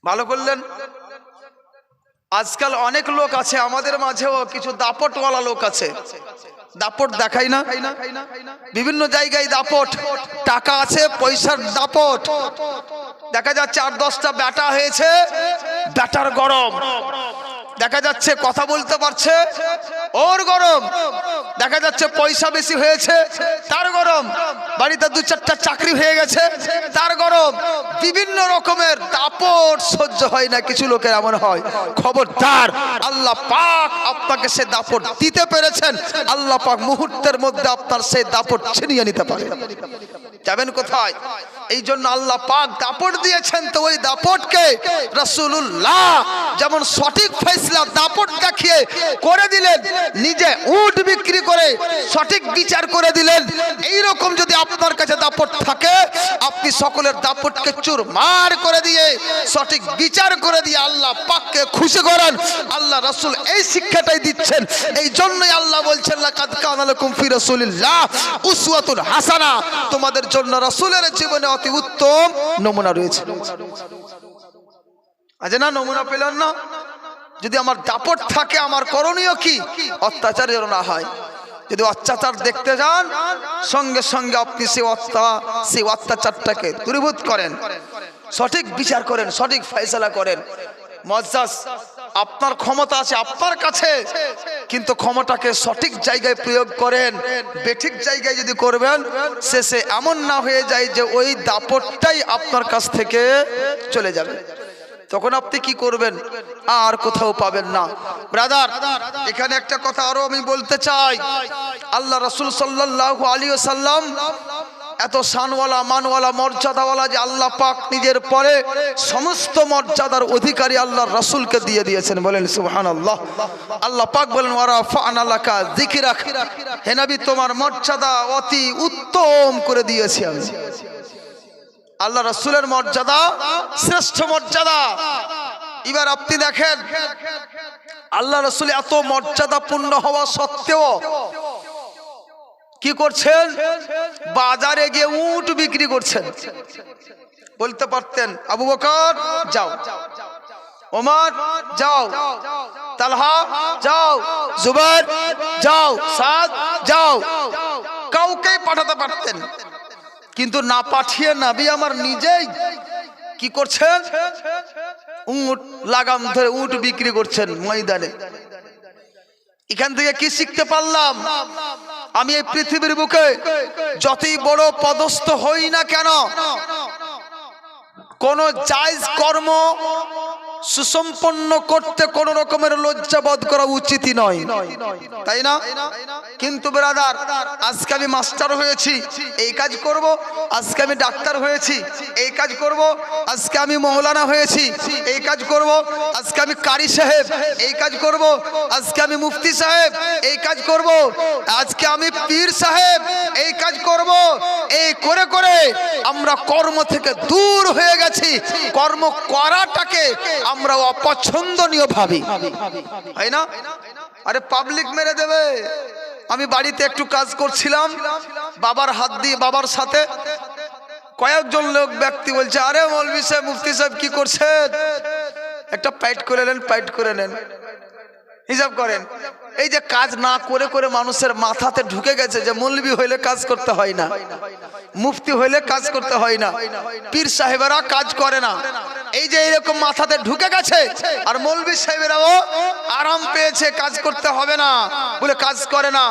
ভালো করলেন। আজকাল অনেক লোক আছে আমাদের মাঝেও, কিছু দাপটওয়ালা লোক আছে, দাপট দেখাই না, বিভিন্ন জায়গায় দাপট, টাকা আছে পয়সার দাপট। দেখা যাচ্ছে 8-10টা বেটা হয়েছে, বেটার গরম, দেখা যাচ্ছে কথা বলতে পারছে, ওর গরম। দেখা যাচ্ছে পয়সা বেশি হয়েছে, তার গরম। বাড়িতে 2-4টা চাকরি হয়ে গেছে, তার গরম। বিভিন্ন রকমের দাপট সহ্য হয় না, কিছু লোকের এমন হয়। খবরদার, আল্লাহ পাক আপনাকে সে দাপট দিতে পেরেছেন, আল্লাহ পাক মুহূর্তের মধ্যে আপনার সেই দাপট ছিনিয়ে নিতে পারে। যাবেন কোথায়? এই জন্য আল্লাহ পাক দাপট দিয়েছেন, তো ওই দাপটকে রাসূলুল্লাহ যেমন সঠিক ফয়সালা দাপট দেখিয়ে করে দিলেন, নিজে উট বিক্রি করে সঠিক বিচার করে দিলেন। এই রকম যদি আপনার কাছে দাপট থাকে, আপনি সকলের দাপটকে চুরমার করে দিয়ে সঠিক বিচার করে দিয়ে আল্লাহ পাককে খুশি করেন। আল্লাহ রাসূল এই শিক্ষাটাই দিচ্ছেন। এই জন্যই আল্লাহ বলছেন, লাকাদ কানা লাকুম ফি রাসূলিল্লাহ উসওয়াতুন হাসানা, তোমাদের জন্য রাসূলের জীবনে অতি উত্তম নমুনা রয়েছে। আছে না? নমুনা পেলেন না? যদি আমার দাপট থাকে, আমার করণীয় কি? অত্যাচার যেন না হয়। যদি অত্যাচার দেখতে যান, সঙ্গে সঙ্গে আপনি সেই অত্যাচারটাকে দূরীভূত করেন, সঠিক বিচার করেন, সঠিক ফয়সালা করেন। মুআজ্জাজ, আপনার ক্ষমতা আছে আপনার কাছে, কিন্তু ক্ষমতাকে সঠিক জায়গায় প্রয়োগ করেন। বেঠিক জায়গায় যদি করবেন, শেষে এমন না হয়ে যায় যে ওই দাপটটাই আপনার কাছ থেকে চলে যাবে। তখন আপনি কি করবেন? আর কোথাও পাবেন না। ব্রাদার, এখানে একটা কথা আরো আমি বলতে চাই। আল্লাহ রাসূল সাল্লাল্লাহু আলাইহি ওয়াসাল্লাম এত শানওয়ালা, মানওয়ালা, মর্যাদাওয়ালা যে আল্লাহ পাক নিজের পরে সমস্ত মর্যাদার অধিকারী আল্লাহর রাসূলকে দিয়ে দিয়েছেন। বলেন সুবহানাল্লাহ। আল্লাহ পাক বলেন, ওয়ারাফা'না লাকা যিকরাক, হে নবী তোমার মর্যাদা অতি উত্তম করে দিয়েছি আমি। আল্লাহ রাসূলের মর্যাদা শ্রেষ্ঠ মর্যাদা। এবার আপনি দেখেন, আল্লাহ রাসূল এত মর্যাদাপূর্ণ হওয়া সত্ত্বেও কি করছেন? বাজারে গিয়ে উট বিক্রি করছেন। বলতে পারতেন, আবু বকর যাও, ওমর যাও, তালহা যাও, জুবাইর যাও, সাদ যাও, কাউকে পাঠাতে পারতেন। কিন্তু না পাঠিয়ে নবী আমার নিজেই কি করছেন? উট লাগাম ধরে উট বিক্রি করছেন ময়দানে। এখান থেকে কি শিখতে পারলাম? আমি এই পৃথিবীর বুকে যতই বড় পদস্থ হই না কেন, কোন জায়েজ কর্ম সুসম্পন্ন করতে কোন রকমের লজ্জাবোধ করা উচিতই নয়, তাই না? কিন্তু ব্রাদার, আজকে আমি মাস্টার হয়েছি, এই কাজ করব। আজকে আমি ডাক্তার হয়েছি, এই কাজ করব। আজকে আমি মৌলানা হয়েছি, এই কাজ করব। আজকে আমি কারি সাহেব, এই কাজ করব। আজকে আমি মুফতি সাহেব, এই কাজ করব। আজকে আমি পীর সাহেব, এই কাজ করব। এই করে করে আমরা কর্ম থেকে দূর হয়ে গেছি। কর্ম করাটাকে আমরা অপছন্দনীয় ভাবি, তাই না? আরে পাবলিক মেরে দেবে। আমি বাড়িতে একটু কাজ করছিলাম, বাবার হাত দিয়ে, বাবার সাথে কয়েকজন লোক ব্যক্তি বলছে, আরে মৌলভী সাহেব, মুফতি সাহেব কি করছেন? একটা পাইট করে নেন, পাইট করে নেন, হিসাব করেন। এই যে কাজ না করে করে মানুষের মাথাতে ঢুকে গেছে যে মৌলভী হইলে কাজ করতে হয় না, মুফতি হইলে কাজ করতে হয় না, পীর সাহেবেরা কাজ করে না। এই যে এরকম মাথাতে ঢুকে গেছে, আর মৌলভী সাহেবেরাও আরাম পেয়েছে, কাজ করতে হবে না বলে কাজ করে না।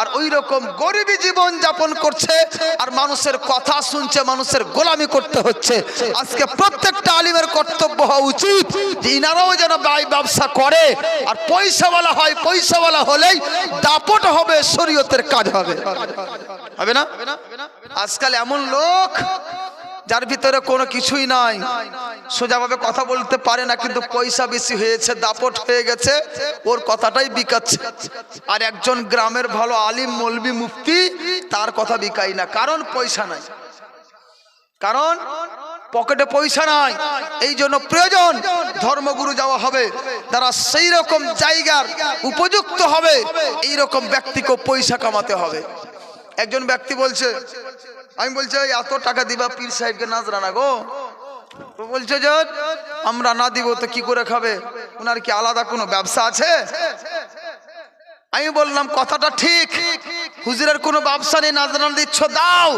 আর ওই রকম গরিবী জীবন যাপন করছে, আর মানুষের কথা শুনছে, মানুষের গোলামি করতে হচ্ছে। আজকে প্রত্যেকটা আলিমের কর্তব্য হওয়া উচিত যে ইনারাও যেন ব্যবসা করে, আর পয়সাওয়ালা হয়। পয়সাওয়ালা হলেই দাপট হবে, শরীয়তের কাজ হবে, হবে না? আজকাল এমন লোক যার ভিতরে কোনো কিছুই নাই, সোজাভাবে কথা বলতে পারে না, কিন্তু পয়সা বেশি হয়েছে, দাপট হয়ে গেছে, ওর কথাটাই বিকাচ্ছে। আর একজন গ্রামের ভালো আলিম, মৌলভী, মুফতি, তার কথা বিকাই না, কারণ পয়সা নাই, কারণ পকেটে পয়সা নাই। এই জন্য প্রয়োজন ধর্মগুরু যাওয়া হবে, তারা সেই রকম জায়গার উপযুক্ত হবে। এই রকম ব্যক্তিকে পয়সা কামাতে হবে। একজন ব্যক্তি বলছে, আমি বলছি এত টাকা দিবা পীর সাহেবকে নাজরানা গো? বলছে যে আমরা না দিব তো কি করে খাবে? ওনার কি আলাদা কোনো ব্যবসা আছে? আমি বললাম কথাটা ঠিক, হুজুরের কোনো ব্যবসা নেই, নাজরানা দিচ্ছ দাও,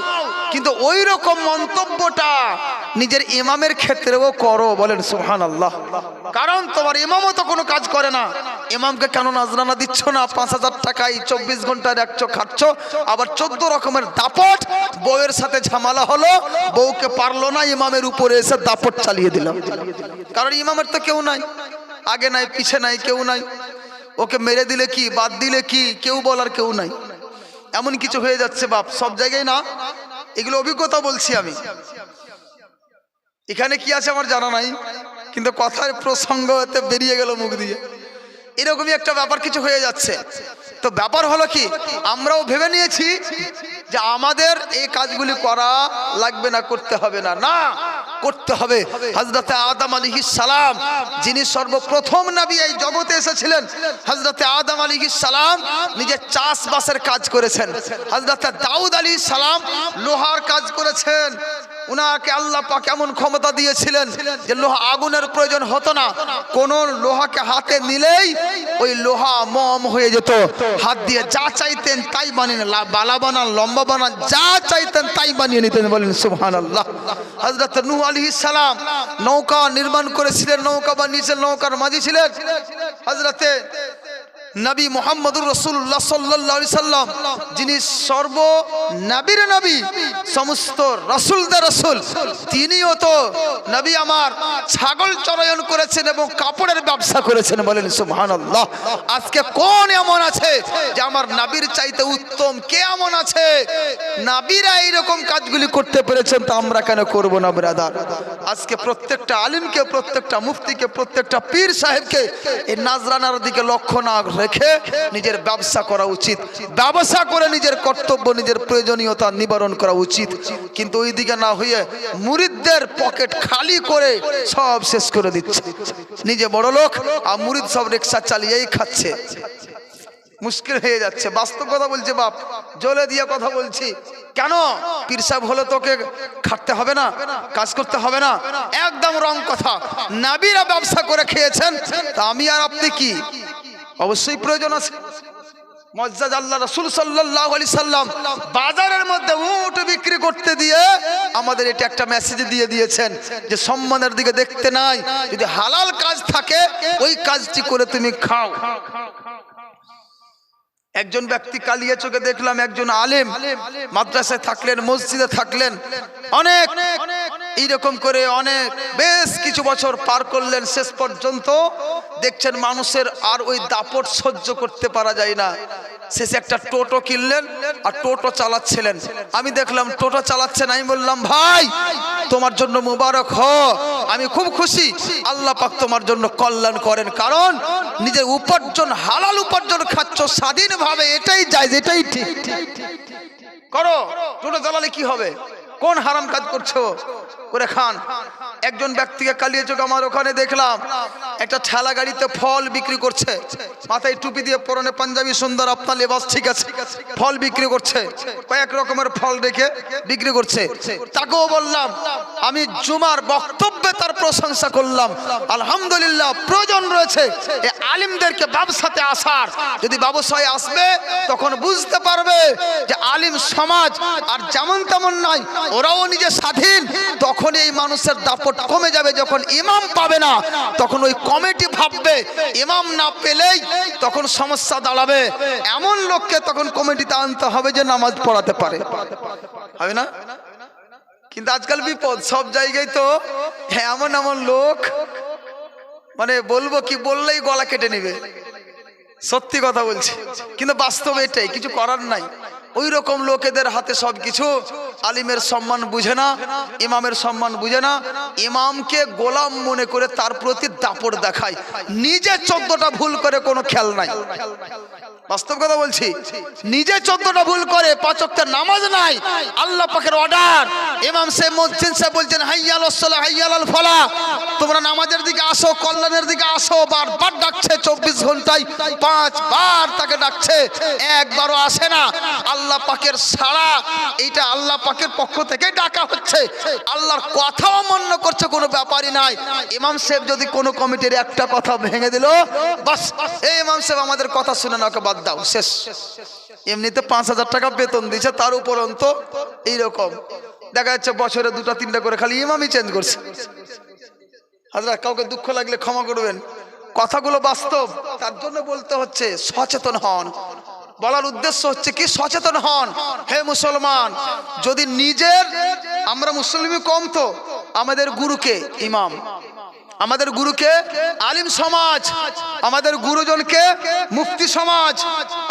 কিন্তু ওই রকম মন্তব্যটা নিজের ইমামের ক্ষেত্রেও করো। বলেন সুবহানাল্লাহ। কারণ তোমার ইমামও তো কোনো কাজ করে না, ইমামকে কেন নাজরানা দিচ্ছ না? 5,000 টাকায় 24 ঘন্টার 100 খাচ্ছ, আবার 14 রকমের দাপট। বউয়ের সাথে ঝামেলা হলো, বউকে পারলো না, ইমামের উপরে এসে দাপট চালিয়ে দিলাম। কারণ ইমামের তো কেউ নাই, আগে নাই পিছে নাই, কেউ নাই। ওকে মেরে দিলে কি, বাদ দিলে কি, কেউ বলার কেউ নাই। এমন কিছু হয়ে যাচ্ছে বাপ, সব জায়গায় না, এগুলো অভিজ্ঞতা বলছি আমি। এখানে কি আছে আমার জানা নাই, কিন্তু কথার প্রসঙ্গ হতে বেরিয়ে গেল মুখ দিয়ে। এরকমই একটা ব্যাপার কিছু হয়ে যাচ্ছে। তো ব্যাপার হলো কি, আমরাও ভেবে নিয়েছি যে আমাদের এই কাজগুলি করা লাগবে না, করতে হবে না, না করতে হবে। হযরত আদম আলাইহিস সালাম, যিনি সর্বপ্রথম নবী এই জগতে এসেছিলেন, হযরত আদম আলাইহিস সালাম নিজে চাষবাসের কাজ করেছেন। হযরত দাউদ আলাইহিস সালাম লোহার কাজ করেছেন। উনাকে আল্লাহ পাক এমন ক্ষমতা দিয়েছিলেন যে লোহা আগুনের প্রয়োজন হতো না। কোন লোহাকে হাতে নিলেই ওই লোহা মম হয়ে যেত। হাত দিয়ে যা চাইতেন তাই বানিয়ে, বালা বানান, লম্বা বানান, যা চাইতেন তাই বানিয়ে নিতেন। বলেন সুবহানাল্লাহ। হযরত নূহ আলাইহিস সালাম নৌকা নির্মাণ করেছিলেন, নৌকা বানিয়েছিলেন, নৌকার মাঝি ছিলেন। হযরতে নবী মুহাম্মদুর রাসূলুল্লাহ সাল্লাল্লাহু আলাইহি সাল্লাম, যিনি সর্ব নবীর নবী, সমস্ত রাসূলদের রাসূল, তিনিও তো নবী আমার ছাগল চড়ায়ন করেছেন এবং কাপড়ের ব্যবসা করেছেন। বলেন সুবহানাল্লাহ। আজকে কোন এমন আছে যে আমার নবীর চাইতে উত্তম? কে এমন আছে? নবীরা এইরকম কাজগুলি করতে পেরেছেন, তা আমরা কেন করব না ব্রাদার? আজকে প্রত্যেকটা আলিমকে, প্রত্যেকটা মুফতিকে, প্রত্যেকটা পীর সাহেবকে এই নাজরানার দিকে লক্ষ্য না রেখে নিজের ব্যবসা করা উচিত। ব্যবসা করে নিজের কর্তব্য, নিজের প্রয়োজনীয়তা নিবারণ করা উচিত। কিন্তু ওই দিকে না হয়ে মুরিদদের পকেট খালি করে সব শেষ করে দিচ্ছে। নিজে বড় লোক আর মুরিদ সব রিকশা চালিয়েই খাচ্ছে। মুশকিল হয়ে যাচ্ছে। বাস্তব কথা বলছে বাপ, জলে দিয়ে কথা বলছি। কেন? পীর সাহেব হলে তোকে খাটতে হবে না, কাজ করতে হবে না? একদম রং কথা। নবীরা ব্যবসা করে খেয়েছেন, তা আমি আর আপনি কি? অবশ্যই প্রয়োজন আছে। মুআজ্জাজ আল্লাহ রাসূল সাল্লাল্লাহু আলাইহি সাল্লাম বাজারের মধ্যে উট বিক্রি করতে দিয়ে আমাদের এটা একটা মেসেজ দিয়ে দিয়েছেন যে সম্মানের দিকে দেখতে নাই, যদি হালাল কাজ থাকে ওই কাজটি করে তুমি খাও। একজন ব্যক্তি কালিয়া চোখে দেখলাম, একজন আলেম, মাদ্রাসায় থাকলেন, মসজিদে থাকলেন, অনেক এইরকম করে অনেক বেশ কিছু বছর পার করলেন। শেষ পর্যন্ত দেখছেন মানুষের আর ওই দাপট সহ্য করতে পারা যায় না। শেষে একটা টোটো কিনলেন আর টোটো চালাচ্ছিলেন। আমি দেখলাম টোটো চালাচ্ছেন, আমি বললাম ভাই তোমার জন্য মুবারক হ, আমি খুব খুশি, আল্লাহ পাক তোমার জন্য কল্যাণ করেন। কারণ নিজের উপার্জন, হালাল উপার্জন খাচ্ছ স্বাধীনভাবে, এটাই জায়েজ, এটাই ঠিক। করো, টোটো চালালে কি হবে? কোন হারাম কাজ করছো? করে খান। একজন ব্যক্তিকে কালিয়াচক আমার ওখানে দেখলাম, একটা ঠেলা গাড়িতে ফল বিক্রি করছে, মাথায় টুপি দিয়ে, পরনে পাঞ্জাবি, সুন্দর আপনার লেবাস, ঠিক আছে, ফল বিক্রি করছে, কয়েক রকমের ফল রেখে বিক্রি করছে। তাকেও বললাম, আমি জুমার বক্তব্যে তার প্রশংসা করলাম, আলহামদুলিল্লাহ, প্রয়োজন রয়েছে এই আলিমদেরকে ব্যবসাতে আসার। যদি ব্যবসায় আসবে তখন বুঝতে পারবে যে আলিম সমাজ আর যেমন তেমন নাই, ওরাও নিজে স্বাধীন। তখন এই মানুষের দাপট কমে যাবে। যখন ইমাম পাবে না তখন ওই কমিটি ভাববে, ইমাম না পেলেই তখন সমস্যা দাঁড়াবে। এমন লোককে তখন কমিটিতে আনতে হবে যে নামাজ পড়াতে পারে, হবে না? কিন্তু আজকাল বিপদ, সব জায়গায় তো এমন এমন লোক, মানে বলবো কি, বললেই গলা কেটে নিবে। সত্যি কথা বলছি, কিন্তু বাস্তব এটাই, কিছু করার নাই। ওই রকম লোকেদের হাতে সবকিছু। আলিমের সম্মান বুঝে না, ইমামের সম্মান বুঝে না, ইমামকে গোলাম মনে করে তার প্রতি দাপট দেখায়, নিজে 14টা ভুল করে কোনো খেয়াল নাই। বাস্তব কথা বলছি, নিজে 14টা ভুল করে, 5 ওয়াক্তের নামাজ নাই, আল্লাহ পাকের অর্ডার, ইমাম সাহেব মুয়াজ্জিন সাহেব বলছেন হাইয়া আলাস সালাহ, হাইয়া আলাল ফালাহ, তোমরা নামাজের দিকে আসো, কল্যাণের দিকে আসো, বারবার ডাকছে, 24 ঘন্টায় 5 বার তাকে ডাকছে, একবারও আসে না। আল্লাহ পাকের সাড়া, এইটা আল্লাহ পাকের পক্ষ থেকে ডাকা হচ্ছে, আল্লাহর কথাও মান্য করছে, কোনো ব্যাপারই নাই। ইমাম সাহেব যদি কোনো কমিটির একটা কথা ভেঙে দিল, বাস এই ইমাম সাহেব আমাদের কথা শুনে না, ওকে বাদ দাও, শেষ। এমনিতে 5,000 টাকা বেতন দিচ্ছে, তার উপরন্ত এইরকম দেখা যাচ্ছে বছরে 2-3টা করে খালি ইমামই চেঞ্জ করছে। হাজরা, কাউকে দুঃখ লাগলে ক্ষমা করবেন, কথাগুলো বাস্তব, তার জন্য বলতে হচ্ছে সচেতন হন। বলার উদ্দেশ্য হচ্ছে কি, সচেতন হন। হে মুসলমান, যদি নিজের, আমরা মুসলিমই কম তো, আমাদের গুরুকে ইমাম, আমাদের গুরুকে আলিম সমাজ, আমাদের গুরুজনকে মুফতি সমাজ,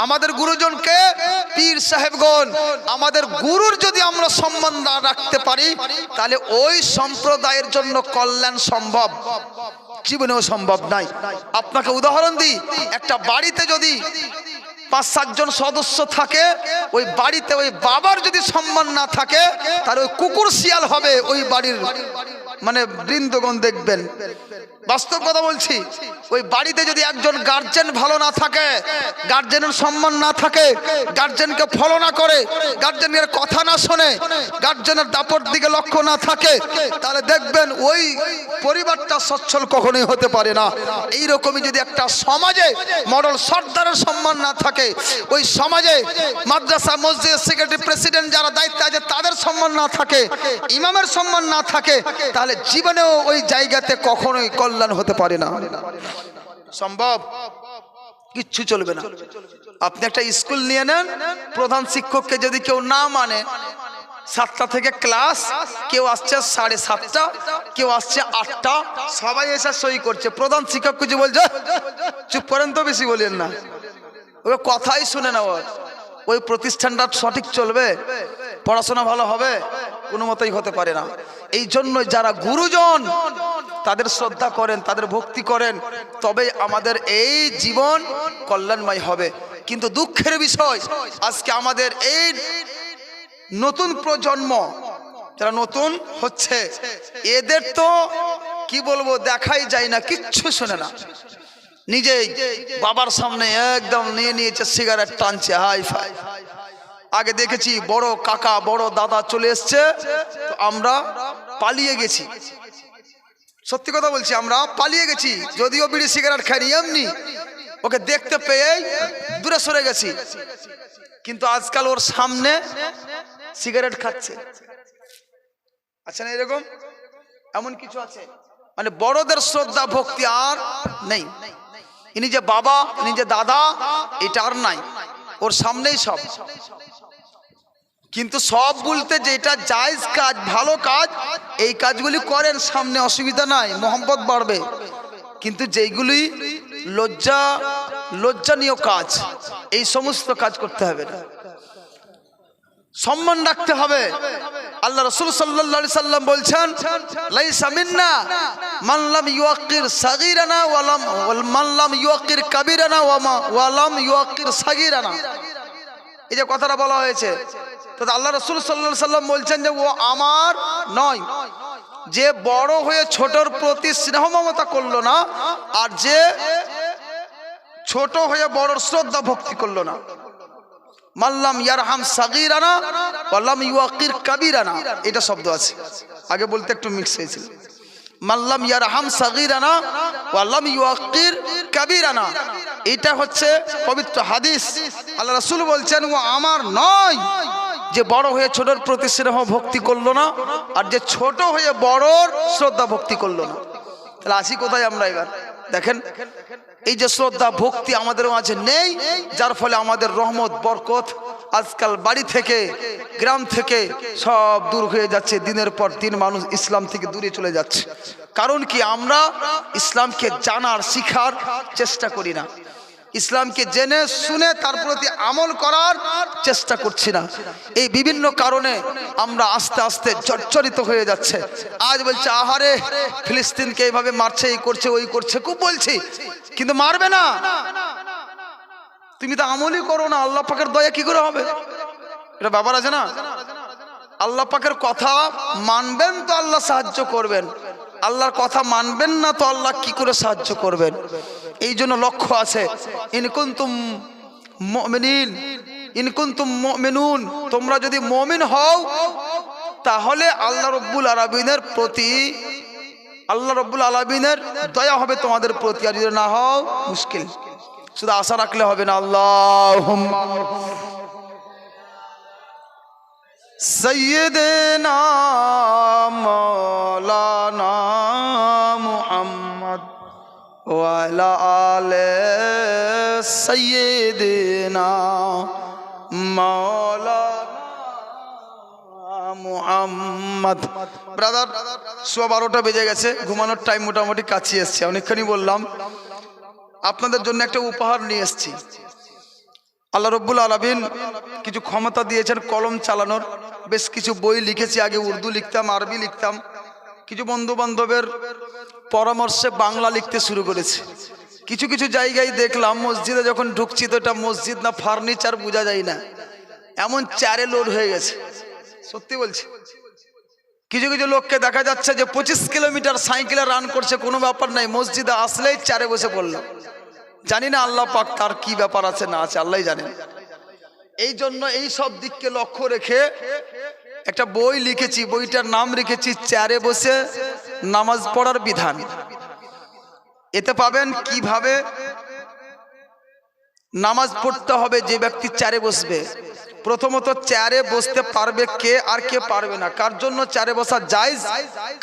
আমাদের গুরুজনকে পীর সাহেবগণ, আমাদের গুরুর যদি আমরা সম্মান না রাখতে পারি, তাহলে ওই সম্প্রদায়ের জন্য কল্যাণ সম্ভব, জীবনেও সম্ভব নাই। আপনাকে উদাহরণ দিই, একটা বাড়িতে যদি 5-7 জন সদস্য থাকে, ওই বাড়িতে ওই বাবার যদি সম্মান না থাকে, তাহলে ওই কুকুর শিয়াল হবে ওই বাড়ির, মানে বৃন্দগণ দেখবেন, বাস্তব কথা বলছি। ওই বাড়িতে যদি একজন গার্জেন ভালো না থাকে, গার্জেনের সম্মান না থাকে, গার্জেনকে ফলো না করে, গার্জেনের কথা না শোনে, গার্জেনের দাপট দিকে লক্ষ্য না থাকে, তাহলে দেখবেন ওই পরিবারটা সচ্ছল কখনোই হতে পারে না। এইরকমই যদি একটা সমাজে মডেল সর্দারের সম্মান না থাকে, ওই সমাজে মাদ্রাসা, মসজিদ, সেক্রেটারি, প্রেসিডেন্ট যারা দায়িত্বে আছে তাদের সম্মান না থাকে, ইমামের সম্মান না থাকে, তাহলে জীবনেও ওই জায়গাতে কখনোই কল্যাণ হতে পারে না, সম্ভব কিচ্ছু চলবে না। আপনি একটা স্কুল নিয়ে নেন, প্রধান শিক্ষককে যদি কেউ না মানে, 7টা থেকে ক্লাস, কেউ আসছে 7:30, কেউ আসছে 8টা, সবাই এসে সই করছে, প্রধান শিক্ষক কিছু বলছে, চুপ করেন তো, বেশি বলেন না, ওই কথাই শুনে না, ওই প্রতিষ্ঠানটা সঠিক চলবে, পড়াশোনা ভালো হবে, কোনো মতেই হতে পারে না। এই জন্য যারা গুরুজন তাদের শ্রদ্ধা করেন, তাদের ভক্তি করেন, তবে আমাদের এই জীবন কল্যাণময় হবে। কিন্তু দুঃখের বিষয়, আজকে আমাদের এই নতুন প্রজন্ম যারা নতুন হচ্ছে, এদের তো কি বলবো, দেখাই যায় না, কিচ্ছু শোনে না, নিজেই বাবার সামনে একদম নিয়ে নিয়েছে সিগারেট টানছে, হাই ফাই। আগে দেখেছি বড় কাকা, বড় দাদা চলে এসছে, তো আমরা পালিয়ে গেছি, সত্যি কথা বলছি, আমরা পালিয়ে গেছি, যদিও বিড়ি সিগারেট খাইনি, এমনি ওকে দেখতে পেয়েই দূরে সরে গেছি। কিন্তু আজকাল ওর সামনে সিগারেট খাচ্ছে, আচ্ছা না, এরকম এমন কিছু আছে, মানে বড়দের শ্রদ্ধা ভক্তি আর নেই। ইনি যে বাবা, ইনি যে দাদা, এটা আর নাই, ওর সামনেই সব। কিন্তু সব বলতে যেটা জায়েজ কাজ, ভালো কাজ, এই কাজগুলি করেন, সামনে অসুবিধা নাই, মোহাম্মত বাড়বে। কিন্তু যেইগুলি লজ্জানীয় কাজ, এই সমস্ত কাজ করতে হবে না, সম্মান রাখতে হবে। আল্লাহ রাসূল সাল্লাল্লাহু আলাইহি সাল্লাম বলছেন, লাইসা মিন্না মান লাম ইউকির সাগীরানা ওয়া মান লাম ইউকির কাবীরানা ওয়া লাম ইউকির সাগীরানা। এই যে কথাটা বলা হয়েছে, তো আল্লাহ রাসূল সাল্লাল্লাহু আলাইহি সাল্লাম বলছেন যে ও আমার নয়, যে বড় হয়ে ছোটর প্রতি স্নেহ মমতা করলো না, আর যে ছোট হয়ে বড়র শ্রদ্ধা ভক্তি করলো না। মাল্লাম ইয়ারহাম সাগীরানা ওয়া লাম ইউকির কাবীরানা, এটা শব্দ আছে, আগে বলতে একটু মিক্স হয়েছিল। মাল্লাম ইয়ারহাম সাগীরানা ওয়া লাম ইউকির কাবীরানা, এটা হচ্ছে পবিত্র হাদিস। আল্লাহ রাসূল বলছেন ও আমার নয়, যে বড় হয়ে ছোটর প্রতি স্নেহ ভক্তি করলো না, আর যে ছোট হয়ে বড়র শ্রদ্ধা ভক্তি করলো না। তাহলে আসি কোথায় আমরা এবার? দেখেন, এই যে শ্রদ্ধা ভক্তি আমাদের মাঝে নেই, যার ফলে আমাদের রহমত বরকত আজকাল বাড়ি থেকে, গ্রাম থেকে সব দূর হয়ে যাচ্ছে, দিনের পর দিন মানুষ ইসলাম থেকে দূরে চলে যাচ্ছে। কারণ কি, আমরা ইসলামকে জানার, শিখার চেষ্টা করি না, ইসলামকে জেনে শুনে তার প্রতি আমল করার চেষ্টা করছি না। এই বিভিন্ন কারণে আমরা আস্তে আস্তে জর্জরিত হয়ে যাচ্ছে। আজ বলছে আহারে ফিলিস্তিনকে এইভাবে মারছে, এই করছে, ওই করছে, খুব বলছি, কিন্তু মারবে না, তুমি তো আমলই করো না, আল্লাহ পাকের দয়া কি করে হবে? এটা ব্যাপার আছে না। আল্লাহ পাকের কথা মানবেন তো আল্লাহ সাহায্য করবেন, আল্লাহর কথা মানবেন না তো আল্লাহ কি করে সাহায্য করবেন? এই জন্য লক্ষ্য আছে, ইন কুনতুম মুমিনিন, ইন কুনতুম মুমিনুন, তোমরা যদি মুমিন হও তাহলে আল্লাহ রাব্বুল আলামিনের প্রতি, আল্লাহ রাব্বুল আলামিনের দয়া হবে তোমাদের প্রতি, আর যদি না হও মুশকিল। শুধু আশা রাখলে হবে না। আল্লাহুম্মা सय्यदना मौलाना मुहम्मद व अला आले सय्यदना मौलाना মুহাম্মদ। ব্রাদার 12:15 বেজে গেছে, ঘুমানোর টাইম মোটামুটি কাছে এসছে। অনেকখানি বললাম, আপনাদের জন্য একটা উপহার নিয়ে এসেছি। আল্লাহ রব্বুল আলামিন কিছু ক্ষমতা দিয়েছেন কলম চালানোর। বেশ কিছু বই লিখেছি, আগে উর্দু লিখতাম, আরবি লিখতাম। কিছু বন্ধু বান্ধবের পরামর্শে বাংলা লিখতে শুরু করেছি। কিছু কিছু জায়গায় দেখলাম মসজিদে যখন ঢুকছি তো এটা মসজিদ না ফার্নিচার বোঝা যায় না, এমন চেয়ারে লোড হয়ে গেছে। সত্যি বলছি, কিছু কিছু লোককে দেখা যাচ্ছে যে 25 কিলোমিটার সাইকেলে রান করছে, কোনো ব্যাপার নাই, মসজিদে আসলেই চেয়ারে বসে পড়লাম। জানি না আল্লাহ পাক তার কি ব্যাপার আছে না আছে, আল্লাহই জানেন। এই জন্য এই সব দিককে লক্ষ্য রেখে একটা বই লিখেছি। বইটার নাম রেখেছি চেয়ারে বসে নামাজ পড়ার বিধান। এতে পাবেন কিভাবে নামাজ পড়তে হবে যে ব্যক্তি চেয়ারে বসবে। প্রথমত চেয়ারে বসতে পারবে কে আর কে পারবে না, কার জন্য চেয়ারে বসা জায়েজ,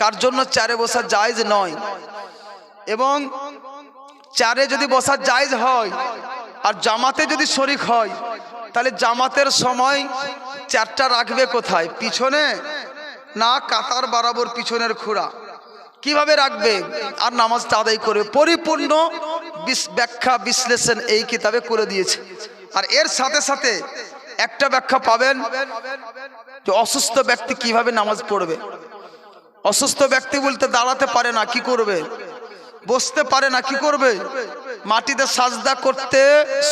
কার জন্য চেয়ারে বসা জায়েজ নয়। এবং চেয়ারে যদি বসা জায়েজ হয় আর জামাতে যদি শরীক হয়, তাহলে জামাতের সময় চেয়ারটা রাখবে কোথায়, পিছনে না কাতার বরাবর পিছনের খুঁড়া, কিভাবে রাখবে আর নামাজটা আদায় করবে, পরিপূর্ণ ব্যাখ্যা বিশ্লেষণ এই কিতাবে করে দিয়েছে। আর এর সাথে সাথে একটা ব্যাখ্যা পাবেন যে অসুস্থ ব্যক্তি কিভাবে নামাজ পড়বে। অসুস্থ ব্যক্তি বলতে দাঁড়াতে পারে না, কি করবে, বসতে পারে না, কি করবে, মাটিতে সাজদা করতে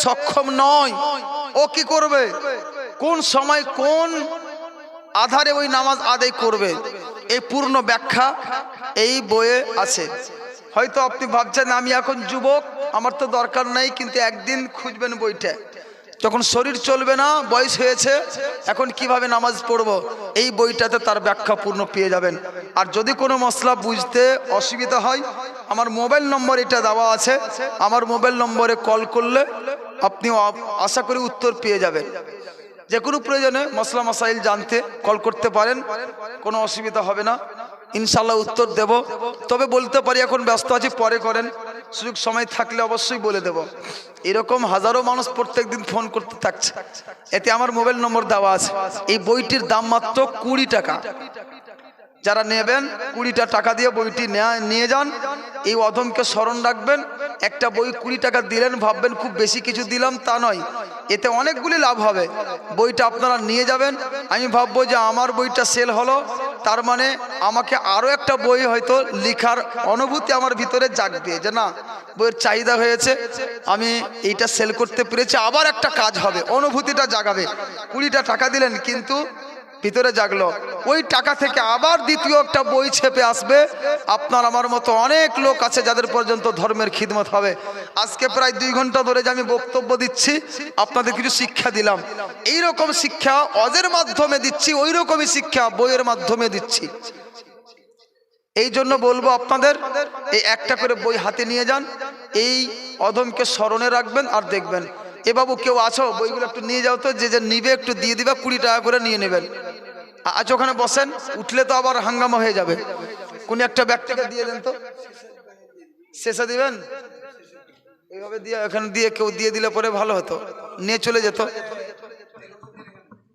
সক্ষম নয়, ও কি করবে, কোন সময় কোন আধারে ওই নামাজ আদায় করবে, এই পূর্ণ ব্যাখ্যা এই বইয়ে আছে। হয়তো আপনি ভাবছেন আমি এখন যুবক, আমার তো দরকার নাই, কিন্তু একদিন খুঁজবেন বইটা, যখন শরীর চলবে না, বয়স হয়েছে, এখন কিভাবে নামাজ পড়ব, এই বইটাতে তার ব্যাখ্যা পূর্ণ পেয়ে যাবেন। আর যদি কোনো মশলা বুঝতে অসুবিধা হয়, আমার মোবাইল নম্বর এটা দেওয়া আছে, আমার মোবাইল নম্বরে কল করলে আপনি আশা করি উত্তর পেয়ে যাবেন। যে কোনো প্রয়োজনে মশলা মাসাইল জানতে কল করতে পারেন, কোনো অসুবিধা হবে না, ইনশাল্লাহ উত্তর দেব। তবে বলতে পারি এখন ব্যস্ত আছি, পরে করেন, সুযোগ সময় থাকলে অবশ্যই বলে দেব। এরকম হাজারো মানুষ প্রত্যেক দিন ফোন করতে থাকছে, এতে আমার মোবাইল নম্বর দেওয়া আছে। এই বইটির দাম মাত্র 20 টাকা। যারা নেবেন 20টা টাকা দিয়ে বইটি নিয়ে যান। এই অধমকে স্মরণ রাখবেন, একটা বই 20 টাকা দিলেন, ভাববেন খুব বেশি কিছু দিলাম, তা নয়, এতে অনেকগুলি লাভ হবে। বইটা আপনারা নিয়ে যাবেন, আমি ভাববো যে আমার বইটা সেল হলো, তার মানে আমাকে আরও একটা বই হয়তো লেখার অনুভূতি আমার ভিতরে জাগবে, যে না বইয়ের চাহিদা হয়েছে, আমি এইটা সেল করতে পেরেছি, আবার একটা কাজ হবে, অনুভূতিটা জাগাবে। 20টা টাকা দিলেন কিন্তু ভিতরে জাগলো, ওই টাকা থেকে আবার দ্বিতীয় একটা বই ছেপে আসবে। আপনার আমার মতো অনেক লোক আছে যাদের পর্যন্ত ধর্মের খিদমত হবে। আজকে প্রায় 2 ঘন্টা ধরে যে আমি বক্তব্য দিচ্ছি, আপনাদের কিছু শিক্ষা দিলাম। এই রকম শিক্ষা অজের মাধ্যমে দিচ্ছি, ওই রকমই শিক্ষা বইয়ের মাধ্যমে দিচ্ছি। এই জন্য বলবো আপনাদের এই একটা করে বই হাতে নিয়ে যান, এই অধমকে স্মরণে রাখবেন। আর দেখবেন এ বাবু কেউ আছো, বইগুলো একটু নিয়ে যাও তো, যে যে নিবে একটু দিয়ে দিবা, 20 টাকা করে নিয়ে নেবেন। আজ ওখানে বসেন, উঠলে তো আবার হাঙ্গামা হয়ে যাবে। কোন একটা ব্যক্তিকে দিয়ে দেন তো, শেষে দিবেন, এইভাবে দিয়ে এখানে দিয়ে কেউ দিয়ে দিলে পরে ভালো হতো, নিয়ে চলে যেত।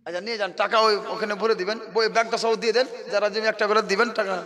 আচ্ছা নিয়ে যান, টাকা ওই ওখানে ভরে দিবেন, বই ব্যাগটা সব দিয়ে দেন, যারা জমি একটা করে দিবেন টাকা।